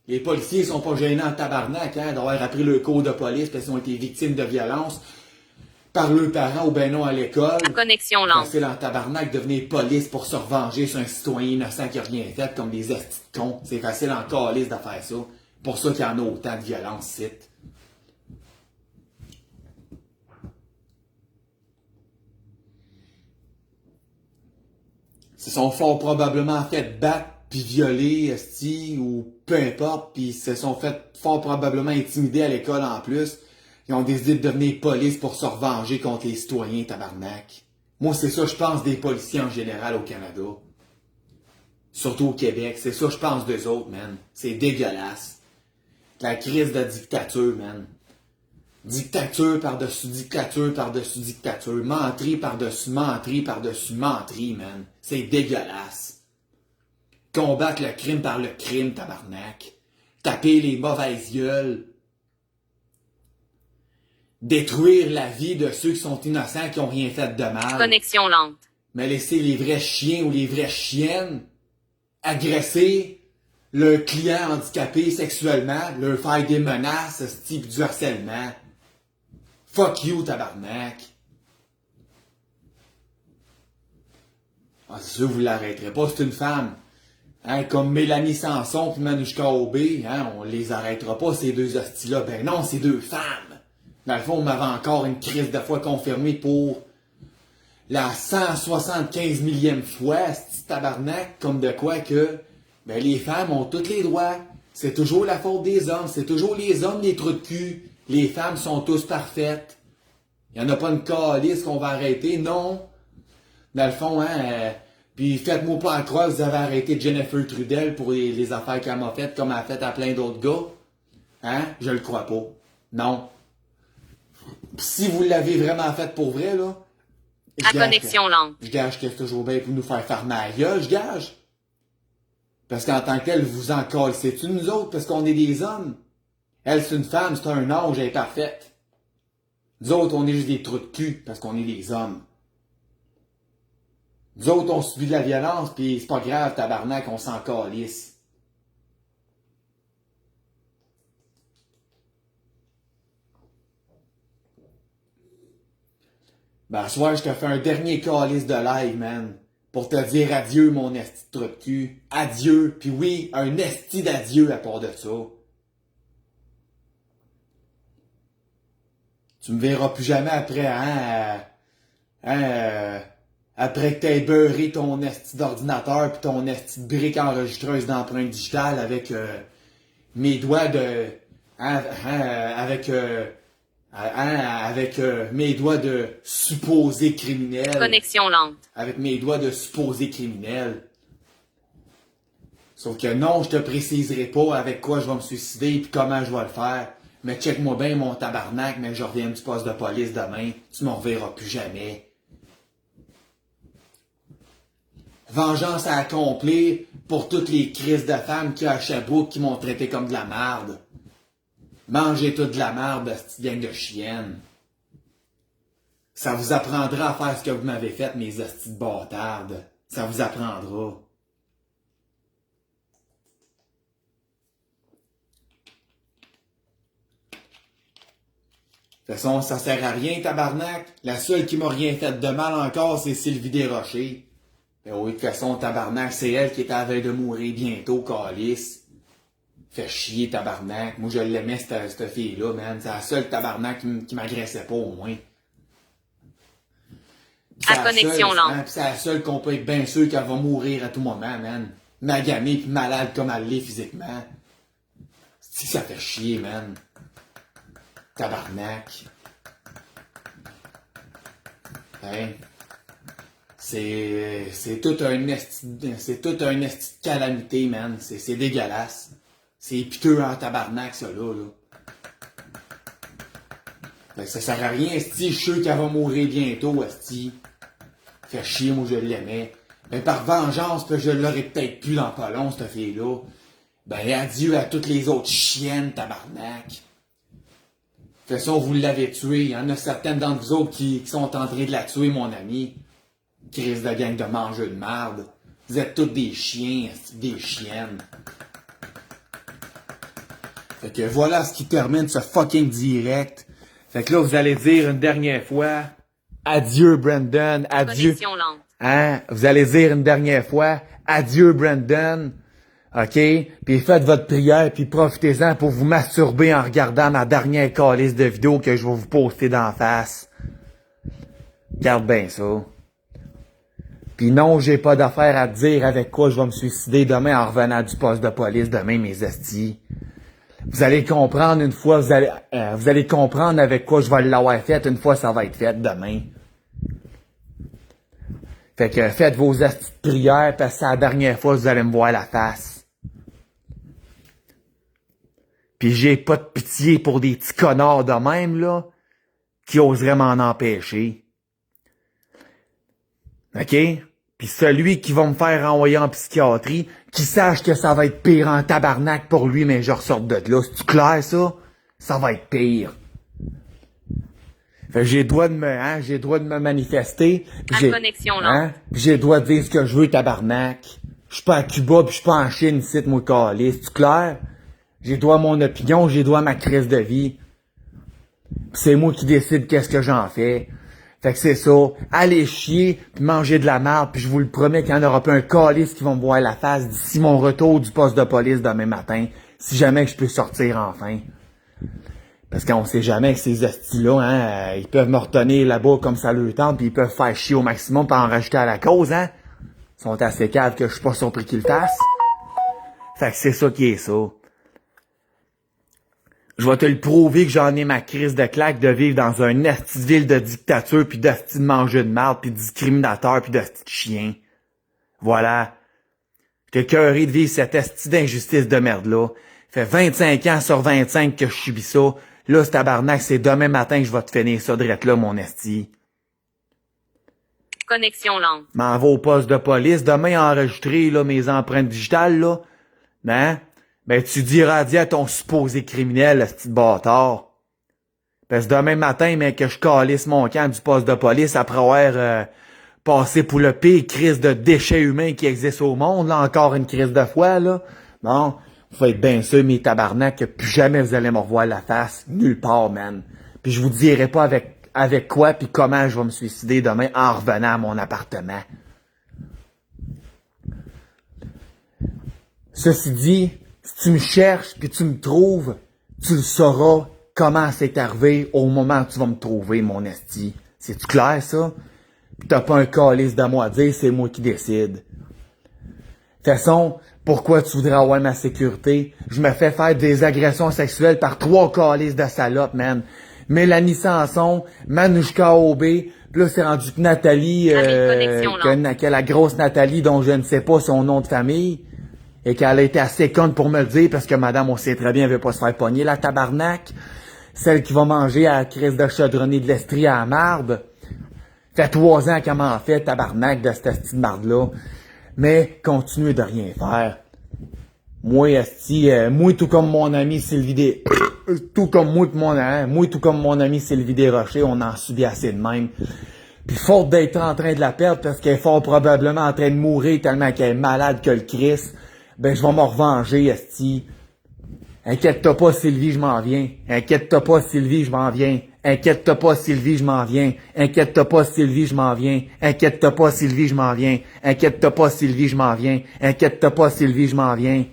Les policiers sont pas gênés en tabarnak, hein, d'avoir appris le cours de police parce qu'ils ont été victimes de violence par leurs parents ou ben non à l'école. À connexion lente. Facile en tabarnak de devenir police pour se revenger sur un citoyen innocent qui a rien fait comme des astis de cons. C'est facile en calice de faire ça. Pour ça qu'il y en a autant de violence, c'est. Ils se sont fort probablement fait battre puis violer, esti, ou peu importe, puis ils se sont fait fort probablement intimider à l'école en plus. Ils ont décidé de devenir police pour se revenger contre les citoyens, tabarnak. Moi, c'est ça je pense des policiers en général au Canada. Surtout au Québec. C'est ça je pense d'eux autres, man. C'est dégueulasse. La crise de dictature, man. Dictature par-dessus dictature par-dessus dictature. Menterie par-dessus menterie par-dessus menterie, man. C'est dégueulasse. Combattre le crime par le crime, tabarnak. Taper les mauvaises gueules. Détruire la vie de ceux qui sont innocents, qui ont rien fait de mal. Connexion lente. Mais laisser les vrais chiens ou les vraies chiennes agresser le client handicapé sexuellement, leur faire des menaces, ce type du harcèlement. Fuck you, tabarnak. Ah, c'est sûr, vous l'arrêterez pas, c'est une femme. Hein, comme Mélanie Sanson puis Manouchka Aubé, hein, on les arrêtera pas, ces deux hosties-là. Ben non, c'est deux femmes. Dans le fond, on m'avait encore une crise de foi confirmée pour la 175 millième fois, ce tabarnak, comme de quoi que ben les femmes ont tous les droits. C'est toujours la faute des hommes. C'est toujours les hommes les trous de cul. Les femmes sont tous parfaites. Il n'y en a pas une calice qu'on va arrêter. Non. Dans le fond, hein, puis faites-moi pas croire que vous avez arrêté Jennifer Trudel pour les affaires qu'elle m'a faites comme elle a fait à plein d'autres gars. Hein? Je le crois pas. Non. Si vous l'avez vraiment fait pour vrai, là, À connexion lente. je gage que c'est toujours bien pour nous faire fermer la gueule, je gage. Parce qu'en tant que tel, vous en calcez-tu nous autres, parce qu'on est des hommes. Elle, c'est une femme, c'est un ange, elle est parfaite. Nous autres, on est juste des trous de cul, parce qu'on est des hommes. Nous autres, on subit de la violence, pis c'est pas grave, tabarnak, on s'en calisse. Ben, ce soir, je te fais un dernier calice de live, man. Pour te dire adieu, mon esti de trou de cul. Adieu. Puis oui, un esti d'adieu à part de ça. Tu me verras plus jamais après, après que t'aies beurré ton esti d'ordinateur pis ton esti de brique enregistreuse d'empreinte digitale avec mes doigts de... avec mes doigts de supposé criminel. Connexion lente. Avec mes doigts de supposé criminel. Sauf que non, je te préciserai pas avec quoi je vais me suicider pis comment je vais le faire. Mais check-moi bien mon tabarnak, mais je reviens du poste de police demain. Tu m'en reverras plus jamais. Vengeance à accomplir pour toutes les crises de femmes qui à Sherbrooke qui m'ont traité comme de la merde. Mangez toute de la merde, cette gang de chiennes. Ça vous apprendra à faire ce que vous m'avez fait, mes hosties de bâtardes. Ça vous apprendra. De toute façon, ça sert à rien, tabarnak. La seule qui m'a rien fait de mal encore, c'est Sylvie Desrochers. Ben oui, de toute façon, tabarnak, c'est elle qui est à la veille de mourir bientôt, calice. Fait chier, tabarnak. Moi, je l'aimais, cette fille-là, man. C'est la seule tabarnak qui m'agressait pas, au moins. À connexion lente. Hein, c'est la seule qu'on peut être bien sûr qu'elle va mourir à tout moment, man. Magamée pis malade comme elle l'est physiquement. Si ça fait chier, man. Tabarnak. Hein? C'est tout un esti de calamité, man. C'est dégueulasse. C'est piteux en tabarnak, ça, là. Ben, ça sert à rien, esti. Je suis sûr qu'elle va mourir bientôt, esti. Fait chier, moi, je l'aimais. Ben, par vengeance, je l'aurais peut-être plus dans pas long, cette fille-là. Ben, adieu à toutes les autres chiennes, tabarnak. De toute façon, vous l'avez tué. Il y en a certaines d'entre vous autres qui sont en train de la tuer, mon ami. Crise de gang de mangeux de merde. Vous êtes tous des chiens, des chiennes. Fait que voilà ce qui termine ce fucking direct. Fait que là, vous allez dire une dernière fois, adieu Brandon, adieu. Connexion lente. Hein? Vous allez dire une dernière fois, adieu Brandon. OK? Puis faites votre prière, puis profitez-en pour vous masturber en regardant ma dernière calice de vidéo que je vais vous poster d'en face. Garde bien ça. Puis non, j'ai pas d'affaire à te dire avec quoi je vais me suicider demain en revenant du poste de police demain, mes estis. Vous allez comprendre une fois, vous allez comprendre avec quoi je vais l'avoir fait une fois ça va être fait demain. Fait que faites vos estis de prière parce que c'est la dernière fois que vous allez me voir la face. Puis j'ai pas de pitié pour des petits connards de même, là, qui oseraient m'en empêcher. OK? Puis celui qui va me faire renvoyer en psychiatrie, qui sache que ça va être pire en tabarnak pour lui, mais je ressorte de là. C'est-tu clair, ça? Ça va être pire. Fait que j'ai le droit de me manifester. À connexion lente. Puis j'ai le droit de dire ce que je veux, tabarnak. Je suis pas à Cuba, puis je suis pas en Chine, ici, moi, calé. C'est-tu clair? J'ai le droit à mon opinion, j'ai le droit à ma crise de vie. Pis c'est moi qui décide qu'est-ce que j'en fais. Fait que c'est ça. Allez chier, puis manger de la merde, puis je vous le promets qu'il y en aura pas un calice qui va me voir la face d'ici mon retour du poste de police demain matin, si jamais que je peux sortir enfin. Parce qu'on sait jamais que ces hosties-là, hein, ils peuvent me retenir là-bas comme ça le tente, puis ils peuvent faire chier au maximum pour en rajouter à la cause, hein. Ils sont assez caves que je suis pas surpris qu'ils le fassent. Fait que c'est ça qui est ça. Je vais te le prouver que j'en ai ma crise de claque de vivre dans un esti de ville de dictature, puis d'esti de manger de marde, puis de discriminateur, puis d'esti de chien. Voilà. J'étais écœuré de vivre cette esti d'injustice de merde-là. Fait 25 ans sur 25 que je subis ça. Là, ce tabarnak, c'est demain matin que je vais te finir ça drette là, mon esti. Connexion lente. M'en va au poste de police. Demain, enregistrer, là, mes empreintes digitales, là. Hein? Ben, tu diras à ton supposé criminel, le petit bâtard. Parce que demain matin, mais que je calisse mon camp du poste de police après avoir passé pour le pire crise de déchets humains qui existe au monde, là, encore une crise de foi, là. Bon, vous faites bien sûr, mes tabarnak, que plus jamais vous allez me revoir la face, nulle part, man. Puis je vous dirai pas avec quoi puis comment je vais me suicider demain en revenant à mon appartement. Ceci dit, si tu me cherches puis tu me trouves, tu le sauras comment c'est arrivé au moment où tu vas me trouver, mon esti. C'est-tu clair, ça? Pis t'as pas un calice de moi à dire, c'est moi qui décide. De toute façon, pourquoi tu voudrais avoir ma sécurité? Je me fais faire des agressions sexuelles par 3 calices de salopes, man. Mélanie Sanson, Manouchka Aubé, pis là c'est rendu que Nathalie, que la grosse Nathalie dont je ne sais pas son nom de famille, et qu'elle a été assez conne pour me le dire parce que madame, on sait très bien, elle veut pas se faire pogner, la tabarnak. Celle qui va manger à la crise de chaudronner de l'estrie à la marde. Fait 3 ans qu'elle m'en fait, tabarnak, de cette petite marde-là. Mais, continue de rien faire. Moi, esti, moi tout comme mon ami Sylvie tout comme mon ami Sylvie Desrochers, on en subit assez de même. Puis faute d'être en train de la perdre parce qu'elle est fort probablement en train de mourir tellement qu'elle est malade que le Christ, ben je vais me revenger, esti. Inquiète-toi pas, Sylvie, je m'en viens. Inquiète-toi pas, Sylvie, je m'en viens. Inquiète-toi pas, Sylvie, je m'en viens. Inquiète-toi pas, Sylvie, je m'en viens. Inquiète-toi pas, Sylvie, je m'en viens. Inquiète-toi pas, Sylvie, je m'en viens. Inquiète-toi pas, Sylvie, je m'en viens.